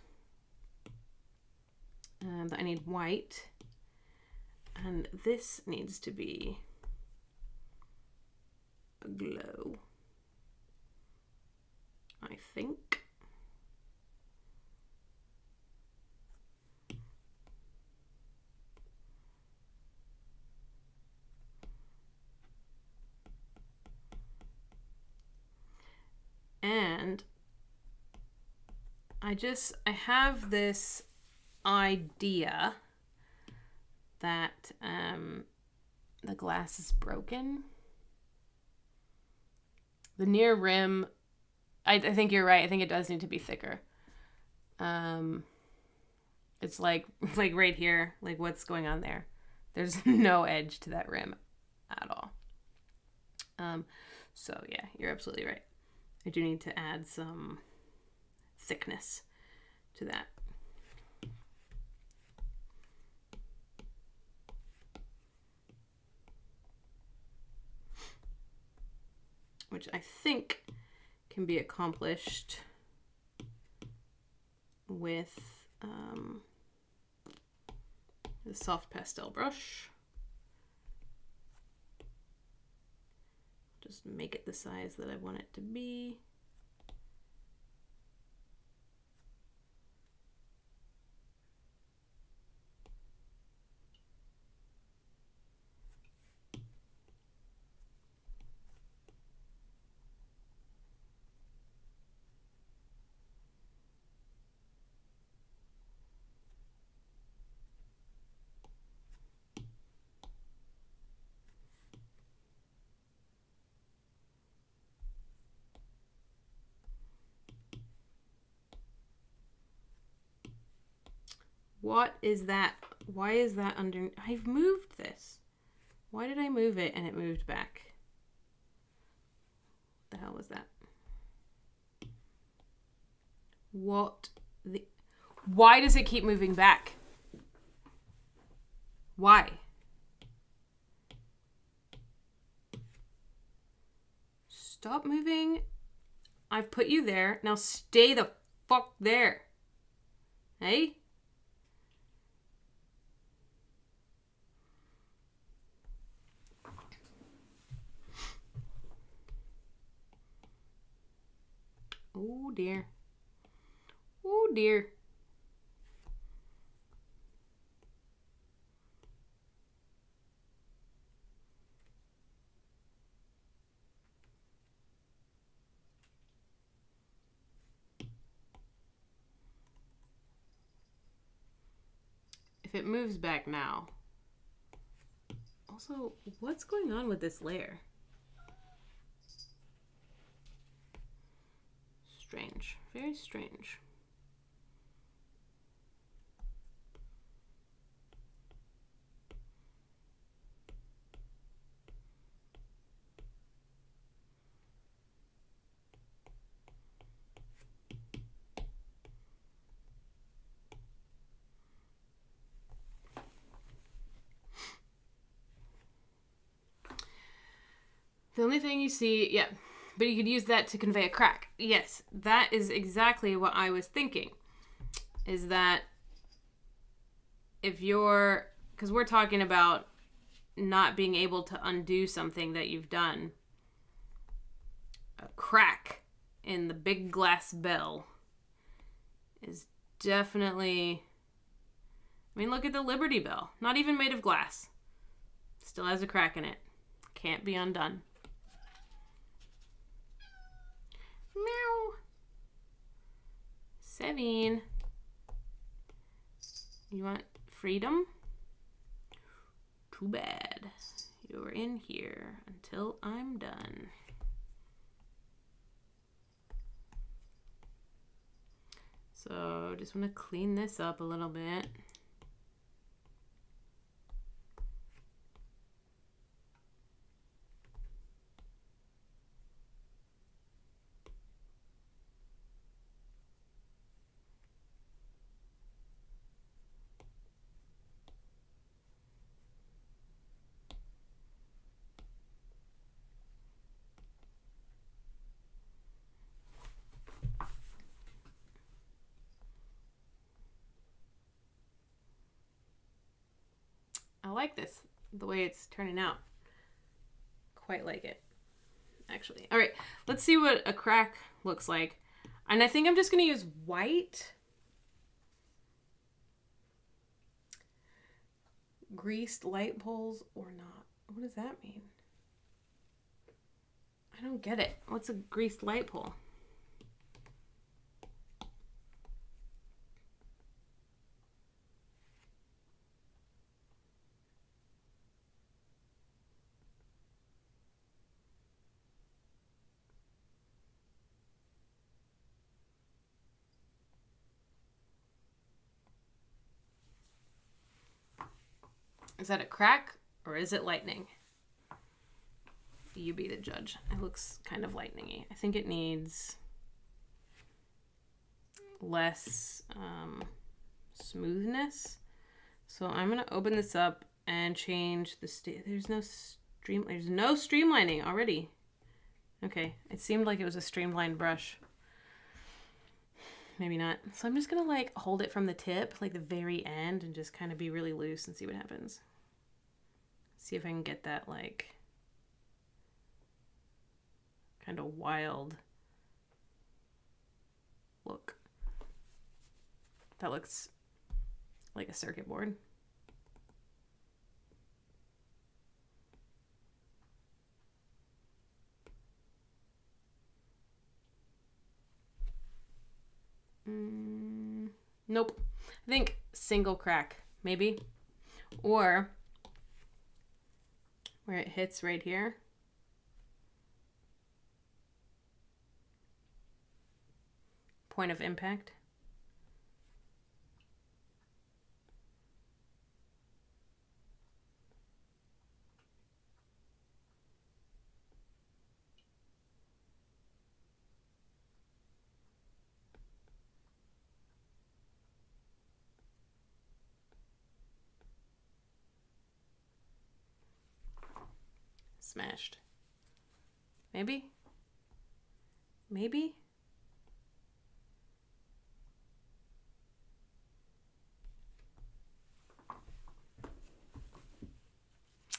that I need white, and this needs to be a glow, I think. And I have this idea that the glass is broken. The near rim, I think you're right. I think it does need to be thicker. It's like right here, like what's going on there? There's no edge to that rim at all. So yeah, you're absolutely right. I do need to add some thickness to that. Which I think can be accomplished with the soft pastel brush. Just make it the size that I want it to be. What is that? Why is that under? I've moved this. Why did I move it and it moved back? What the hell was that? What the? Why does it keep moving back? Why? Stop moving. I've put you there. Now stay the fuck there. Hey? Oh dear. Oh dear. If it moves back now. Also, what's going on with this layer? Strange. Very strange. The only thing you see, yeah, but you could use that to convey a crack. Yes, that is exactly what I was thinking. Is that if you're, because we're talking about not being able to undo something that you've done, a crack in the big glass bell is definitely, I mean, look at the Liberty Bell. Not even made of glass. Still has a crack in it. Can't be undone. Meow. 7. You want freedom? Too bad. You're in here until I'm done. So just want to clean this up a little bit. I like this, the way it's turning out. Quite like it, actually. All right, let's see what a crack looks like. And I think I'm just going to use white. Greased light poles or not. What does that mean? I don't get it. What's a greased light pole? Is that a crack or is it lightning? You be the judge. It looks kind of lightning-y. I think it needs less smoothness. So I'm going to open this up and change the there's no streamlining already. Okay, it seemed like it was a streamlined brush. Maybe not. So I'm just going to like hold it from the tip, like the very end, and just kind of be really loose and see what happens. See if I can get that like kind of wild look. That looks like a circuit board. Nope. I think single crack, maybe. Or where it hits right here. Point of impact. Smashed. Maybe? Maybe?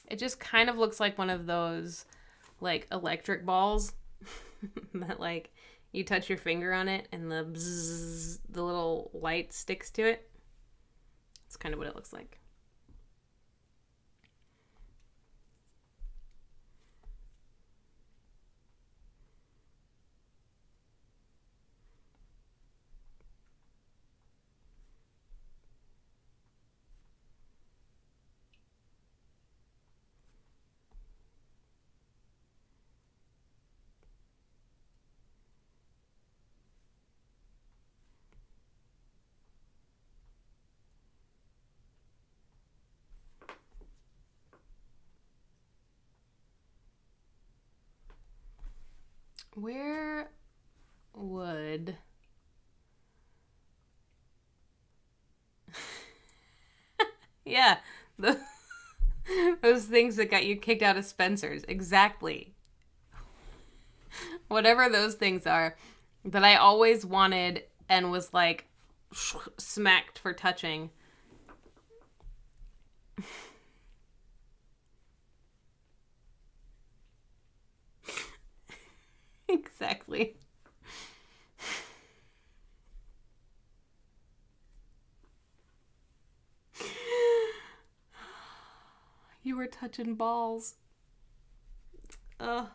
It just kind of looks like one of those like electric balls that like You touch your finger on it and the bzzz, the little light sticks to it. That's kind of what it looks like. Where would yeah, those things that got you kicked out of Spencer's. Exactly. Whatever those things are that I always wanted and was like smacked for touching. Exactly. You were touching balls. Oh,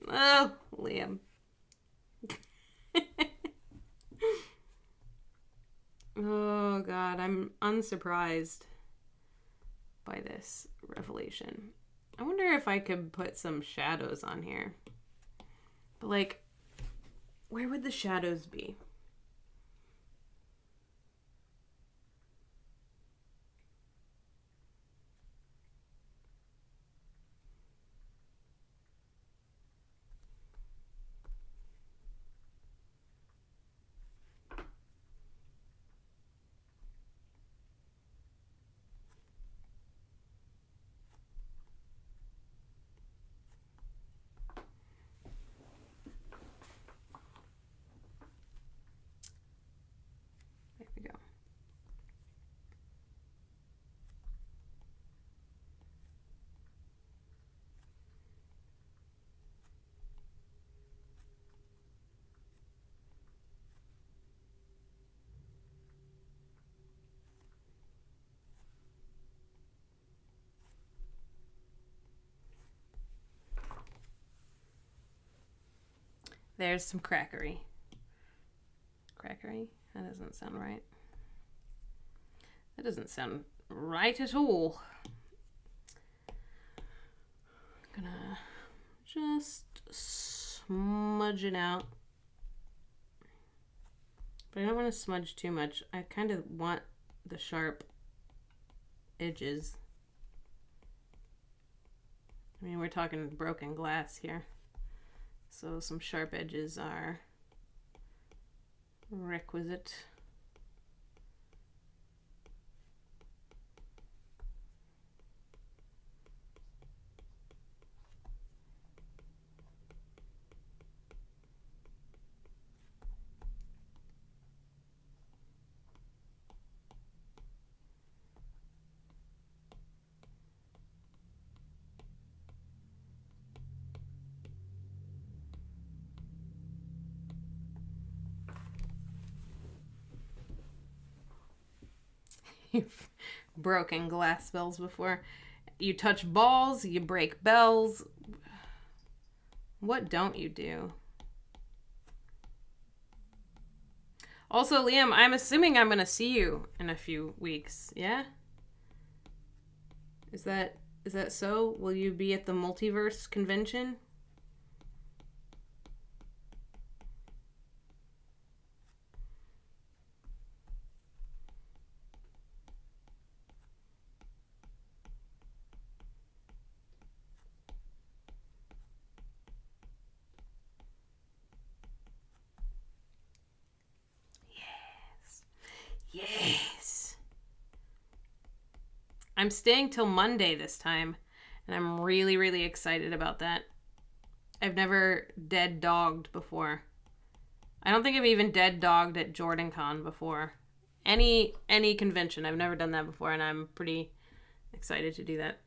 Liam. Oh, God, I'm unsurprised by this revelation. I wonder if I could put some shadows on here. But, like, where would the shadows be? There we go. There's some crackery. Crackery? That doesn't sound right. That doesn't sound right at all. I'm gonna just smudge it out. But I don't want to smudge too much. I kind of want the sharp edges. I mean, we're talking broken glass here. So some sharp edges are requisite. You've broken glass bells before. You touch balls, you break bells. What don't you do? Also, Liam, I'm assuming I'm going to see you in a few weeks, yeah? Is that so? Will you be at the multiverse convention? Yes. I'm staying till Monday this time, and I'm really, really excited about that. I've never dead dogged before. I don't think I've even dead dogged at JordanCon before. Any convention. I've never done that before, and I'm pretty excited to do that.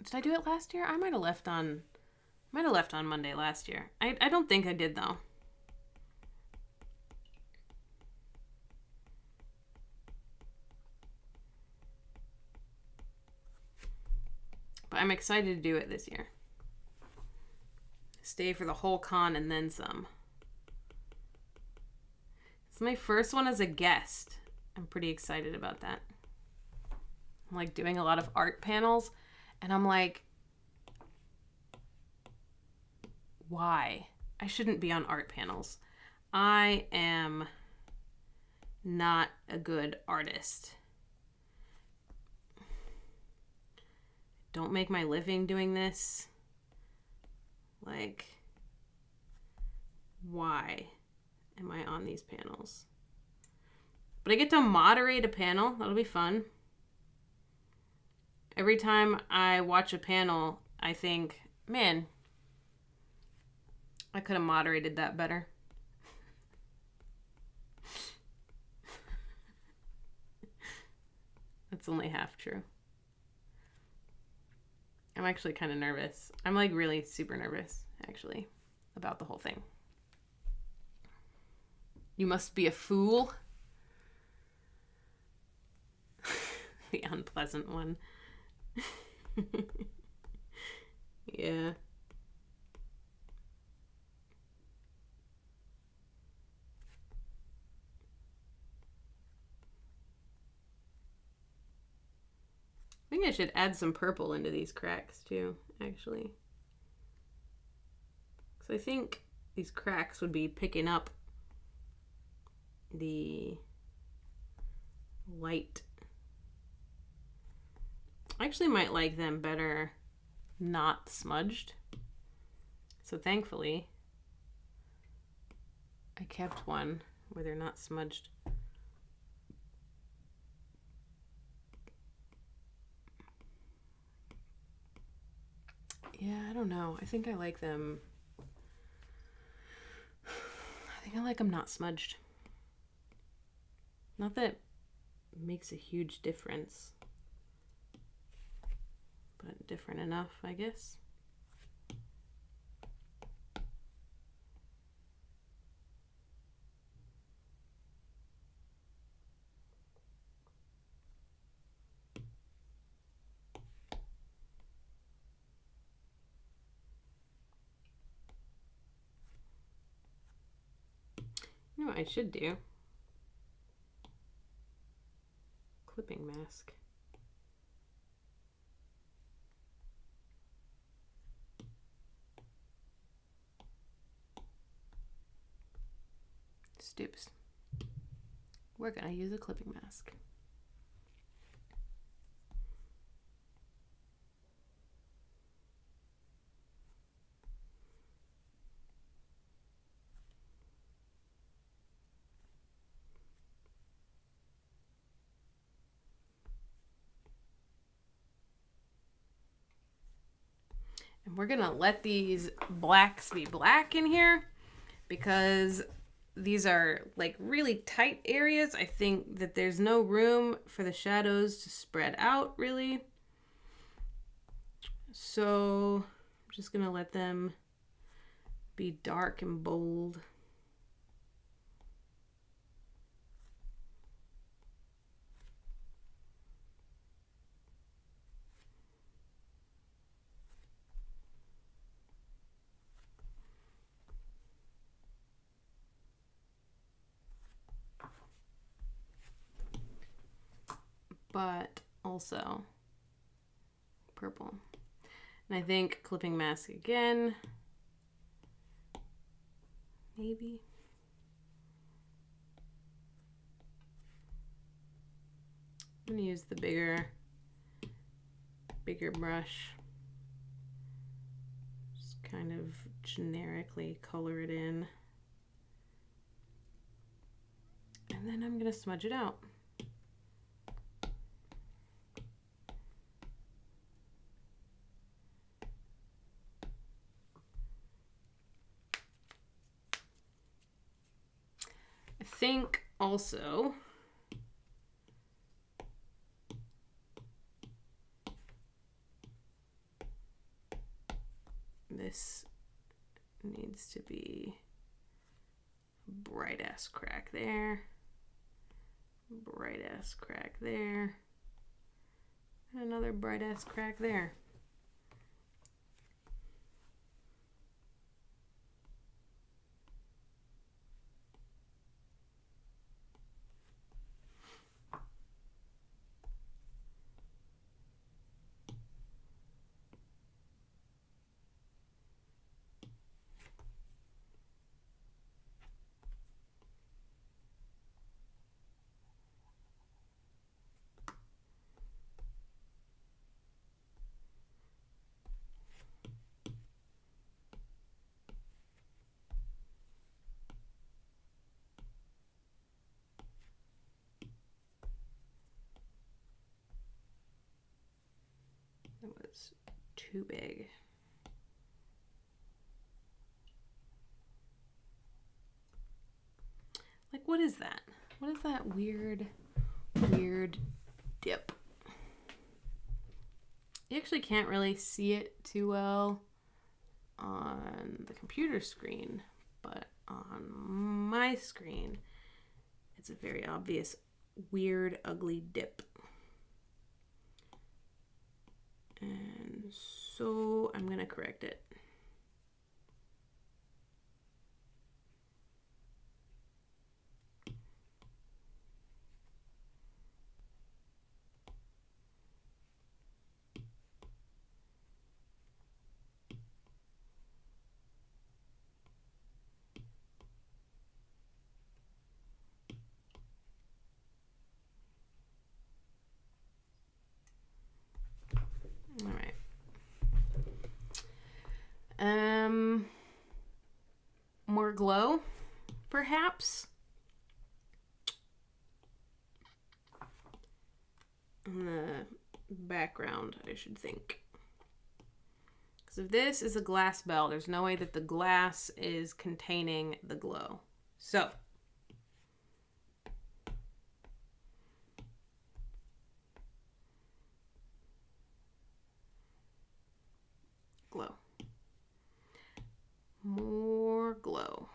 Did I do it last year? I might have left on Monday last year. I don't think I did though. But I'm excited to do it this year. Stay for the whole con and then some. It's my first one as a guest. I'm pretty excited about that. I'm like doing a lot of art panels and I'm like, why? I shouldn't be on art panels. I am not a good artist. Don't make my living doing this. Like, why am I on these panels? But I get to moderate a panel. That'll be fun. Every time I watch a panel, I think, man, I could have moderated that better. That's only half true. I'm actually kind of nervous. I'm like really super nervous, actually, about the whole thing. You must be a fool. The unpleasant one. Yeah. I think I should add some purple into these cracks too, actually. Because I think these cracks would be picking up the light. I actually might like them better not smudged. So thankfully, I kept one where they're not smudged. Yeah, I don't know. I think I like them. I think I like them not smudged. Not that it makes a huge difference, but different enough, I guess. You know what I should do? Clipping mask. Stoops. We're gonna use a clipping mask. And we're gonna let these blacks be black in here because these are like really tight areas. I think that there's no room for the shadows to spread out really. So I'm just gonna let them be dark and bold. But also purple. And I think clipping mask again. Maybe. I'm gonna use the bigger brush. Just kind of generically color it in. And then I'm gonna smudge it out. I think also needs to be bright ass crack there, bright ass crack there, and another bright ass crack there. That was too big. Like, what is that? What is that weird dip? You actually can't really see it too well on the computer screen, but on my screen, it's a very obvious, weird, ugly dip. And so I'm gonna correct it. All right. More glow, perhaps. On the background, I should think. Because if this is a glass bell, there's no way that the glass is containing the glow. So, glow. More glow.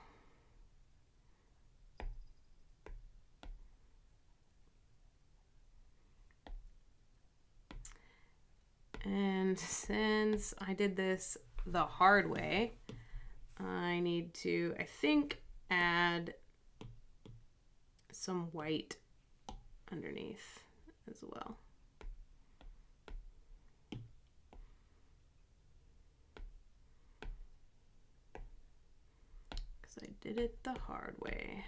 And since I did this the hard way, I need to, I think, add some white underneath as well. Because I did it the hard way.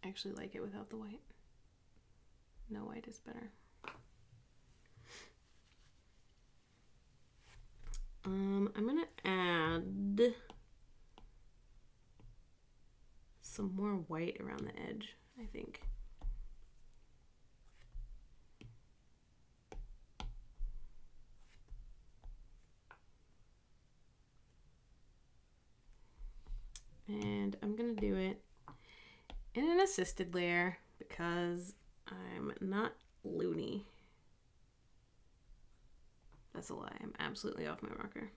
I actually like it without the white. No white is better. I'm gonna add some more white around the edge, I think. And I'm gonna do it in an assisted layer because I'm not loony. That's a lie. I'm absolutely off my rocker.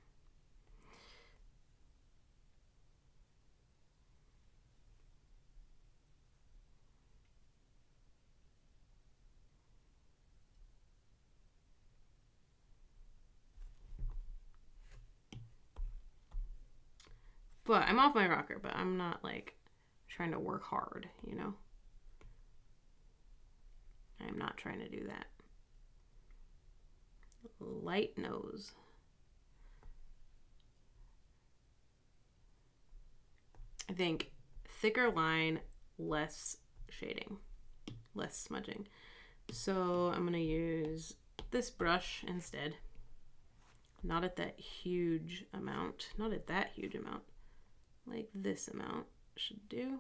But I'm off my rocker, but I'm not like trying to work hard, you know? I'm not trying to do that. Light nose. I think thicker line, less shading, less smudging. So I'm gonna use this brush instead. Not at that huge amount, not at that huge amount. Like this amount should do.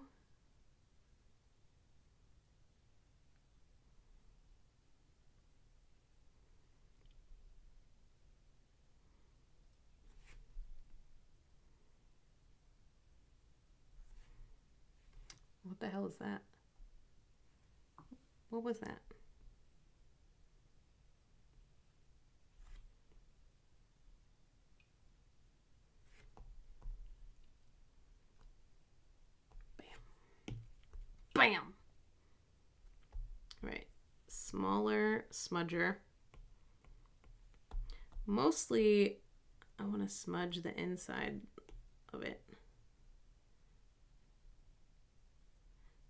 What the hell is that? What was that? Bam. Bam! Right. Smaller smudger. Mostly, I want to smudge the inside of it.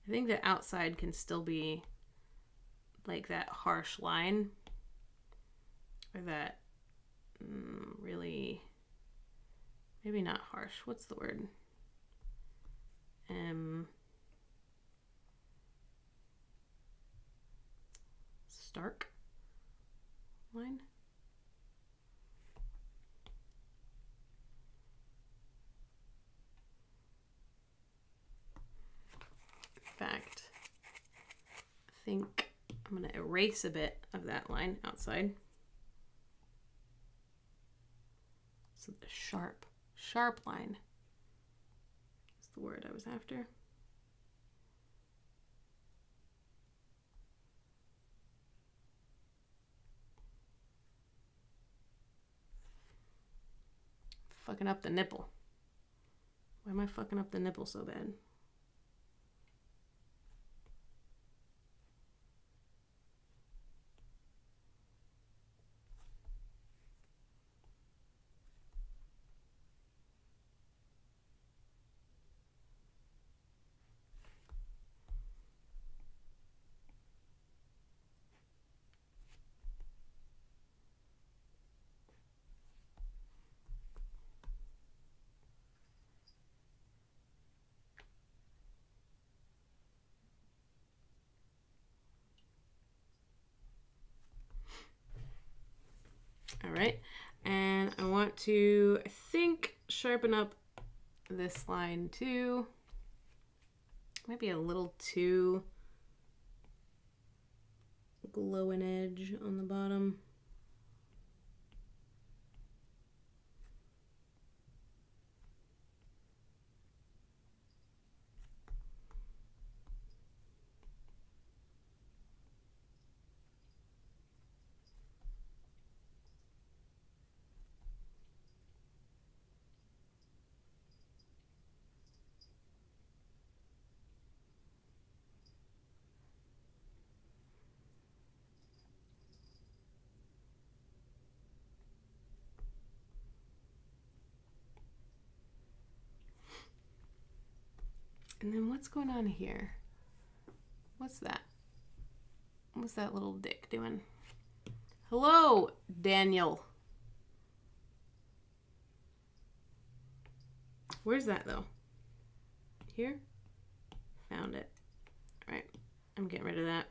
I think the outside can still be like that harsh line, or that really, maybe not harsh. What's the word? Stark line. In fact, I think I'm going to erase a bit of that line outside. So the sharp line is the word I was after. Fucking up the nipple. Why am I fucking up the nipple so bad? All right, and I want to, I think, sharpen up this line too. Might be a little too glowing edge on the bottom. And then what's going on here? What's that? What's that little dick doing? Hello, Daniel. Where's that though? Here? Found it. All right, I'm getting rid of that.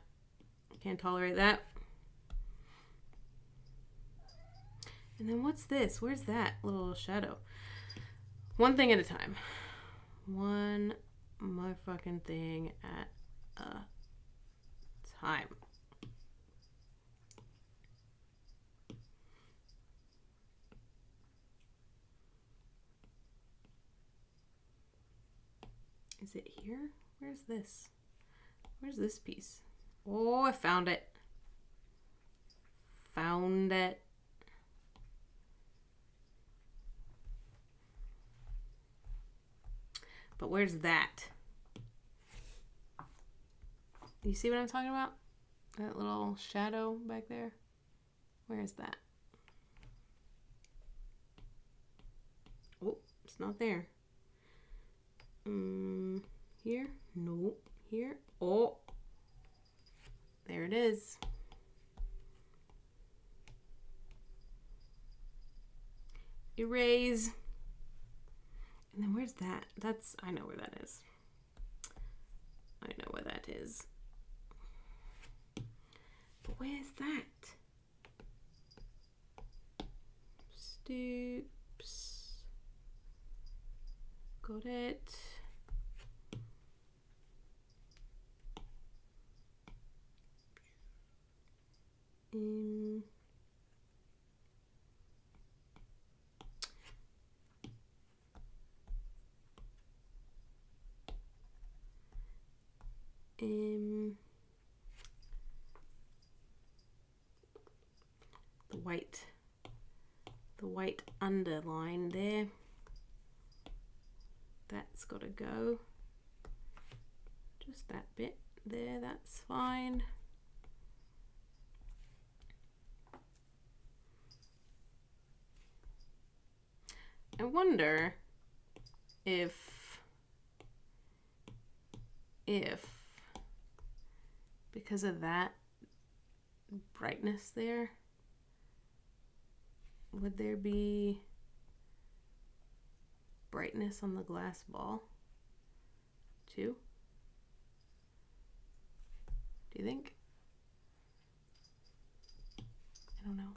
Can't tolerate that. And then what's this? Where's that little shadow? One thing at a time. One motherfucking thing at a time. Is it here? Where's this? Where's this piece? Oh, I found it. Found it. But where's that? You see what I'm talking about? That little shadow back there? Where is that? Oh, it's not there. Here? Nope. Here? Oh. There it is. Erase. And then where's that? That's, I know where that is. I know where that is. But where's that? Stoops. Got it. The white underline there. That's got to go. Just that bit there, that's fine. I wonder if because of that brightness there, would there be brightness on the glass ball too? Do you think? I don't know.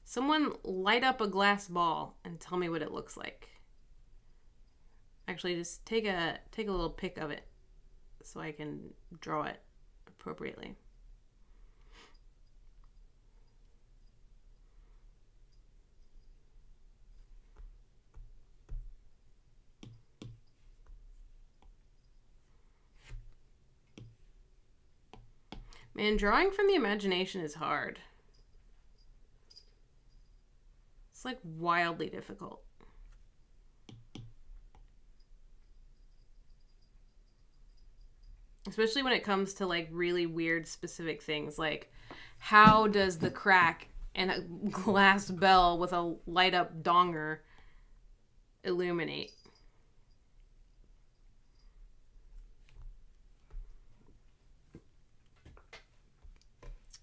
Someone light up a glass ball and tell me what it looks like. Actually, just take a little pic of it so I can draw it appropriately. Man, drawing from the imagination is hard. It's like wildly difficult. Especially when it comes to like really weird specific things, like how does the crack in a glass bell with a light up donger illuminate?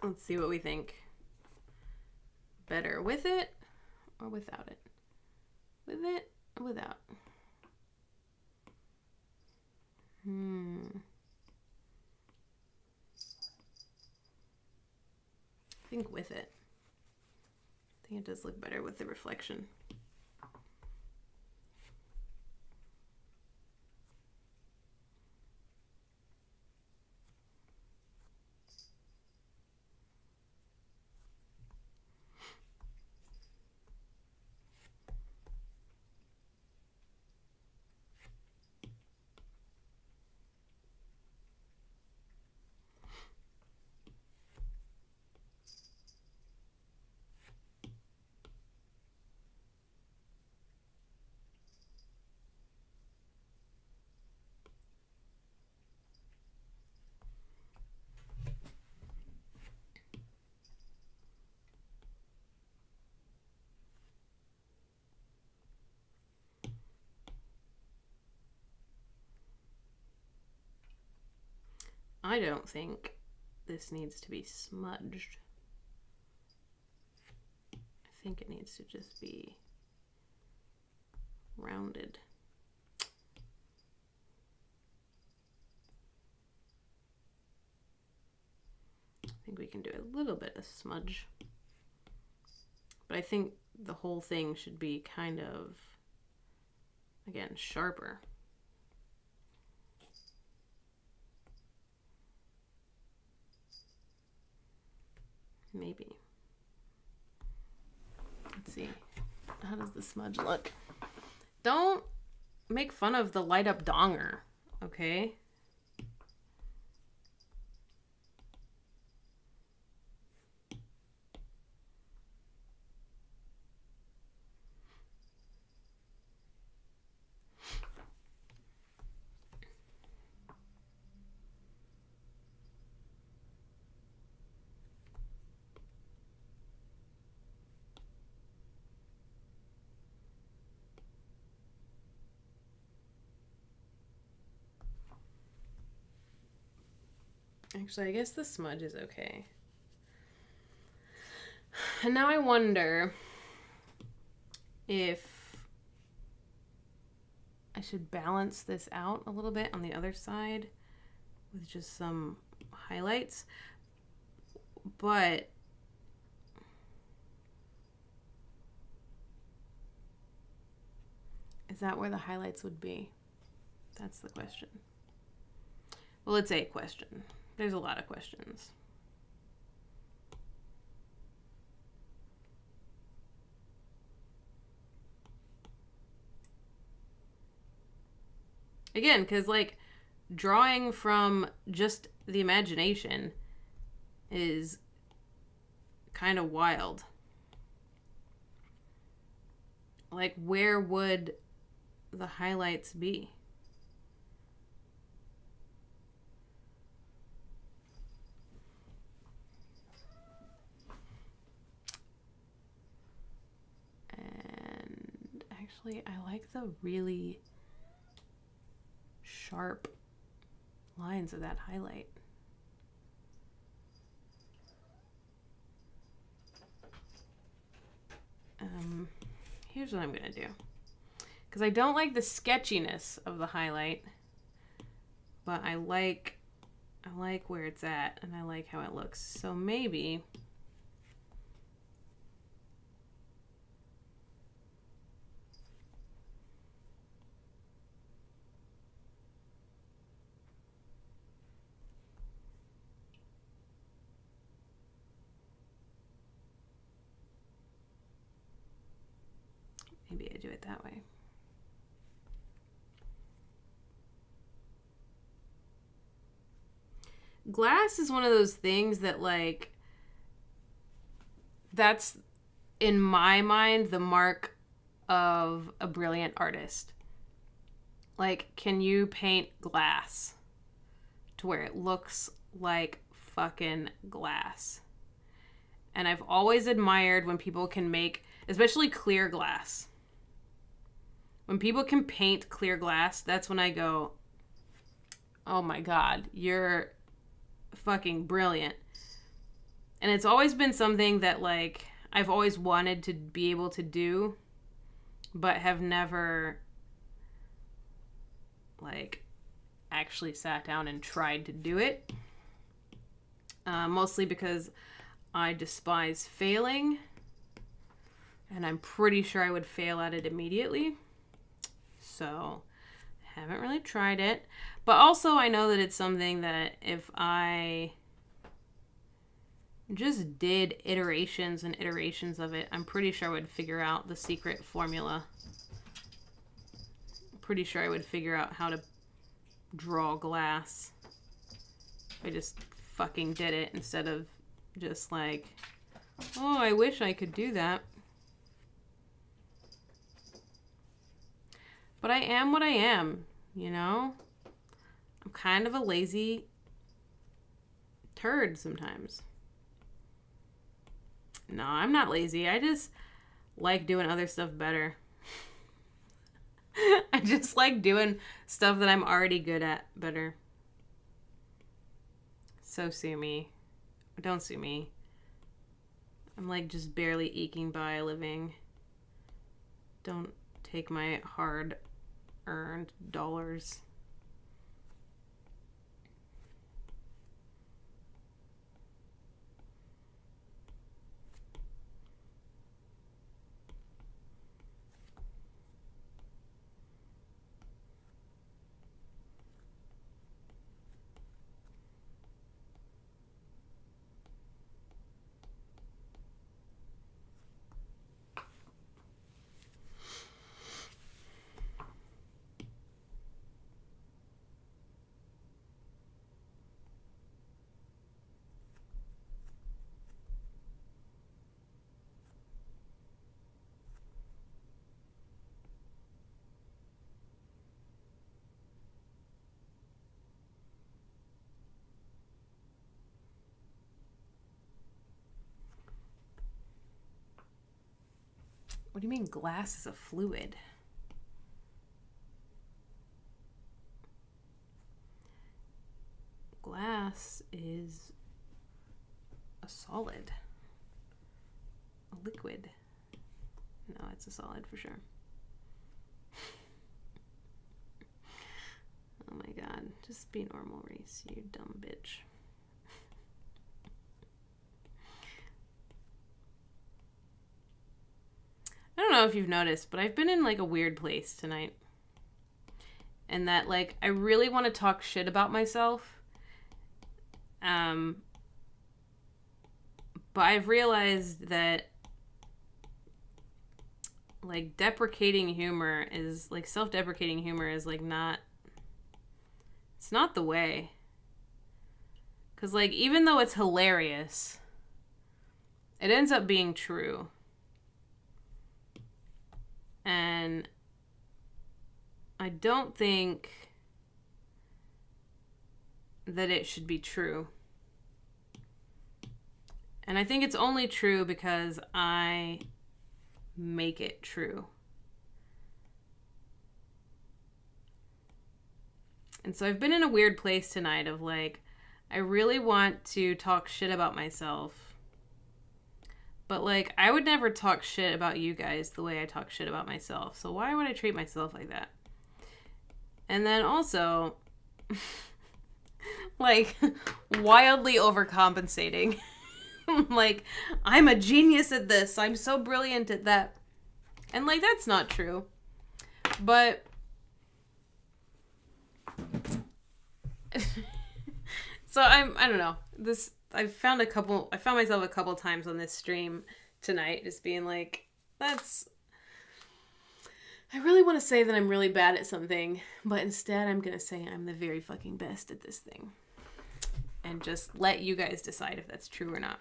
Let's see what we think. Better with it or without it? With it or without? I think with it. I think it does look better with the reflection. I don't think this needs to be smudged. I think it needs to just be rounded. I think we can do a little bit of smudge. But I think the whole thing should be kind of, again, sharper. Maybe. Let's see. How does the smudge look? Don't make fun of the light up donger, okay? Actually, I guess the smudge is okay. And now I wonder if I should balance this out a little bit on the other side with just some highlights. But is that where the highlights would be? That's the question. Well, it's a question. There's a lot of questions. Again, because like drawing from just the imagination is kind of wild. Like, where would the highlights be? And actually, I like the really sharp lines of that highlight. Here's what I'm gonna do, because I don't like the sketchiness of the highlight, but I like where it's at, and I like how it looks. So maybe I do it that way. Glass is one of those things that, like, that's, in my mind, the mark of a brilliant artist. Like, can you paint glass to where it looks like fucking glass? And I've always admired when people can make, especially clear glass. When people can paint clear glass, that's when I go, oh my God, you're fucking brilliant. And it's always been something that, like, I've always wanted to be able to do, but have never, like, actually sat down and tried to do it. Mostly because I despise failing, and I'm pretty sure I would fail at it immediately. So, haven't really tried it. But also, I know that it's something that if I just did iterations and iterations of it, I'm pretty sure I would figure out the secret formula. I'm pretty sure I would figure out how to draw glass. I just fucking did it instead of just like, oh, I wish I could do that. But I am what I am, you know? I'm kind of a lazy turd sometimes. No, I'm not lazy. I just like doing other stuff better. I just like doing stuff that I'm already good at better. So sue me. Don't sue me. I'm like just barely eking by a living. Don't take my hard-earned dollars. What do you mean glass is a fluid? Glass is a solid. A liquid. No, it's a solid for sure. Oh my God. Just be normal, Reese, you dumb bitch. I don't know if you've noticed, but I've been in like a weird place tonight. And that, like, I really want to talk shit about myself. But I've realized that, like, deprecating humor is, like, self-deprecating humor is, like, not, It's not the way. Because, like, even though it's hilarious, it ends up being true. And I don't think that it should be true. And I think it's only true because I make it true. And so I've been in a weird place tonight of like, I really want to talk shit about myself. But like, I would never talk shit about you guys the way I talk shit about myself. So why would I treat myself like that? And then also, like, wildly overcompensating. Like, I'm a genius at this. I'm so brilliant at that. And like, that's not true. But so I don't know. I found myself a couple times on this stream tonight just being like, I really want to say that I'm really bad at something, but instead I'm going to say I'm the very fucking best at this thing. And just let you guys decide if that's true or not.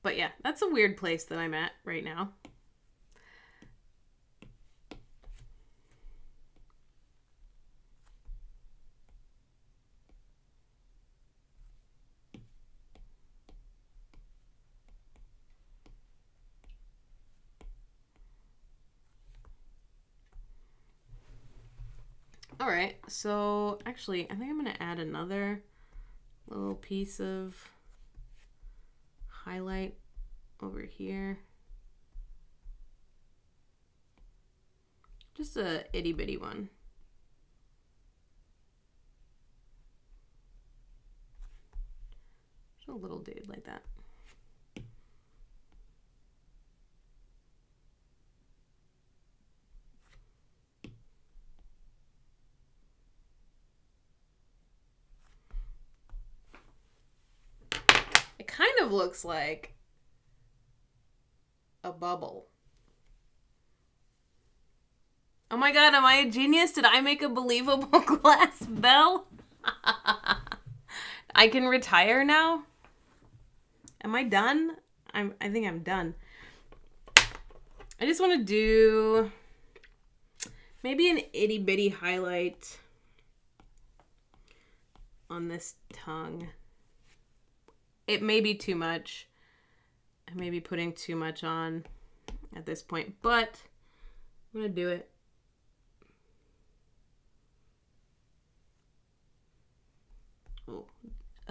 But yeah, that's a weird place that I'm at right now. All right, so actually, I think I'm going to add another little piece of highlight over here. Just a itty bitty one. Just a little dude like that. Kind of looks like a bubble. Oh my god, am I a genius? Did I make a believable glass bell? I can retire now? Am I done? I think I'm done. I just want to do maybe an itty bitty highlight on this tongue. It may be too much. I may be putting too much on at this point, but I'm going to do it.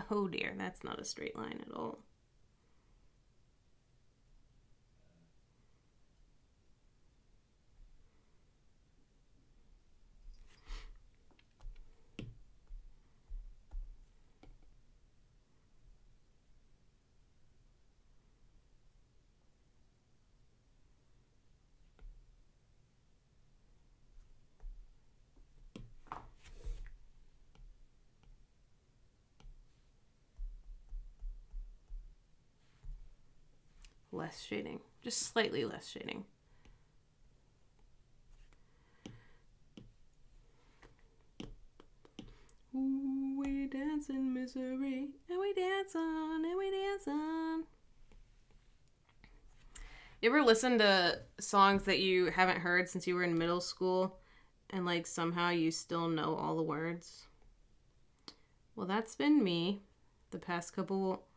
Oh dear, that's not a straight line at all. Less shading, just slightly less shading. Ooh, we dance in misery, and we dance on, and we dance on. You ever listen to songs that you haven't heard since you were in middle school, and like somehow you still know all the words? Well, that's been me the past couple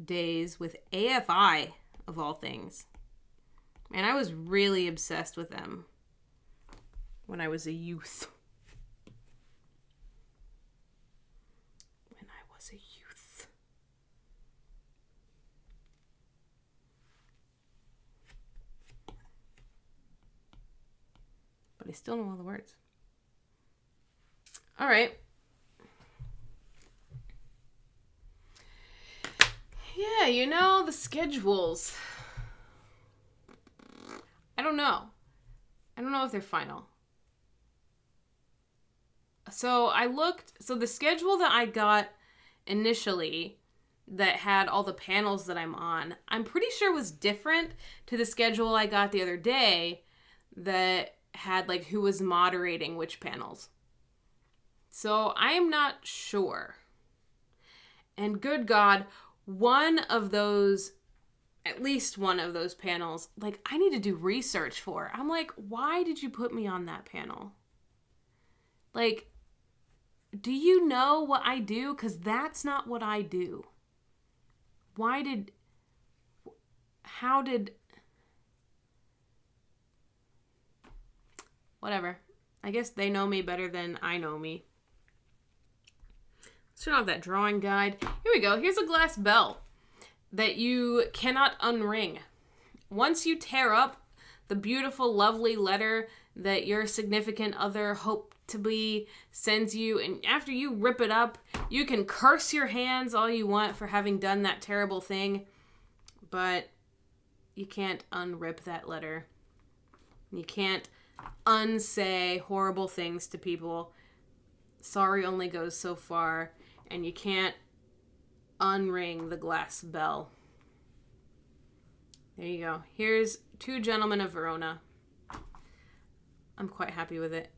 days with AFI. Of all things. And I was really obsessed with them when I was a youth. But I still know all the words. All right. Yeah, you know, the schedules. I don't know. I don't know if they're final. So the schedule that I got initially that had all the panels that I'm on, I'm pretty sure was different to the schedule I got the other day that had like who was moderating which panels. So I am not sure. And good God, at least one of those panels, like I need to do research for. I'm like, why did you put me on that panel? Like, do you know what I do? Because that's not what I do. Whatever. I guess they know me better than I know me. Let's turn off that drawing guide. Here we go. Here's a glass bell that you cannot unring. Once you tear up the beautiful, lovely letter that your significant other hope to be sends you, and after you rip it up, you can curse your hands all you want for having done that terrible thing, but you can't unrip that letter. You can't unsay horrible things to people. Sorry only goes so far, and you can't unring the glass bell. There you go. Here's Two Gentlemen of Verona. I'm quite happy with it.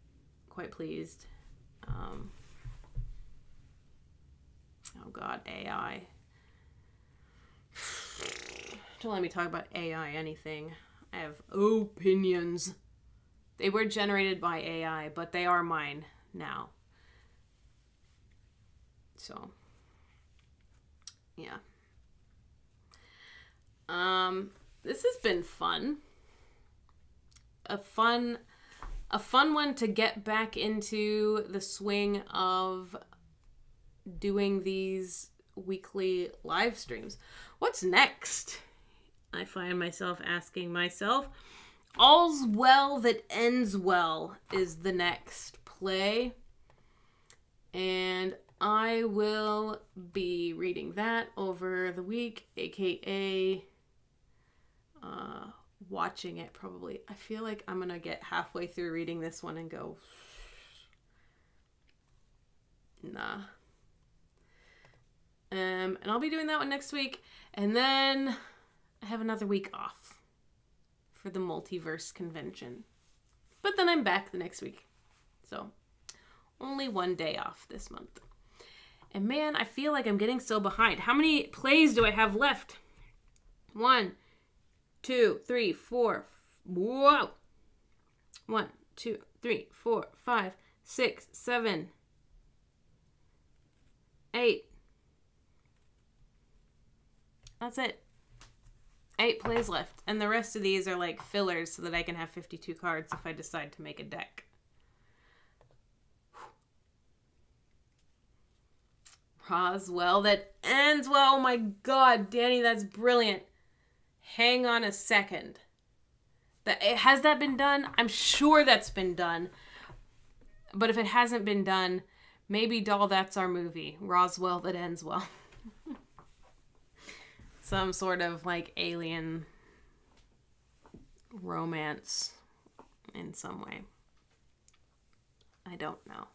Quite pleased. Oh God, AI. Don't let me talk about AI anything. I have opinions. They were generated by AI, but they are mine now. So, yeah. This has been fun. A fun one to get back into the swing of doing these weekly live streams. What's next? I find myself asking myself. All's Well That Ends Well is the next play. And I will be reading that over the week, aka watching it probably. I feel like I'm gonna get halfway through reading this one and go, nah. And I'll be doing that one next week. And then I have another week off for the multiverse convention. But then I'm back the next week. So only one day off this month. And man, I feel like I'm getting so behind. How many plays do I have left? 1, 2, 3, 4. Whoa. 1, 2, 3, 4, 5, 6, 7, 8. That's it. 8 plays left. And the rest of these are like fillers so that I can have 52 cards if I decide to make a deck. Well that ends well. Oh my God, Danny, that's brilliant. Hang on a second. Has that been done? I'm sure that's been done. But if it hasn't been done, maybe Doll, that's our movie. Roswell That Ends Well. Some sort of like alien romance in some way. I don't know.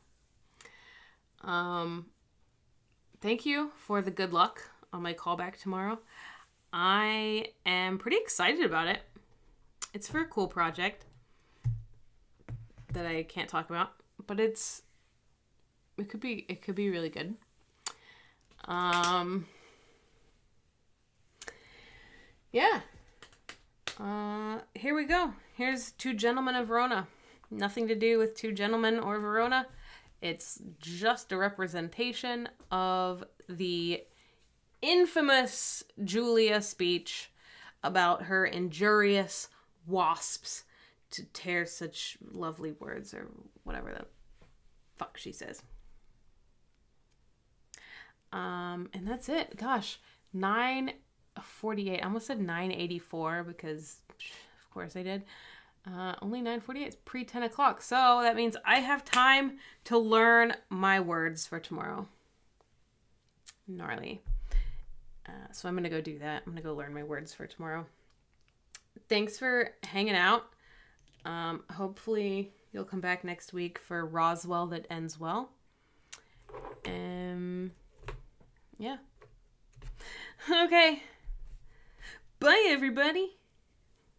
Thank you for the good luck on my callback tomorrow. I am pretty excited about it. It's for a cool project that I can't talk about, but it could be really good. Yeah. Here we go. Here's Two Gentlemen of Verona. Nothing to do with Two Gentlemen or Verona. It's just a representation of the infamous Julia speech about her injurious wasps to tear such lovely words, or whatever the fuck she says. And that's it. Gosh, 9:48. I almost said 9:84 because, of course I did. Only 9:48. It's pre 10 o'clock. So that means I have time to learn my words for tomorrow. Gnarly. So I'm going to go do that. I'm going to go learn my words for tomorrow. Thanks for hanging out. Hopefully you'll come back next week for Roswell That Ends Well. Yeah. Okay. Bye, everybody.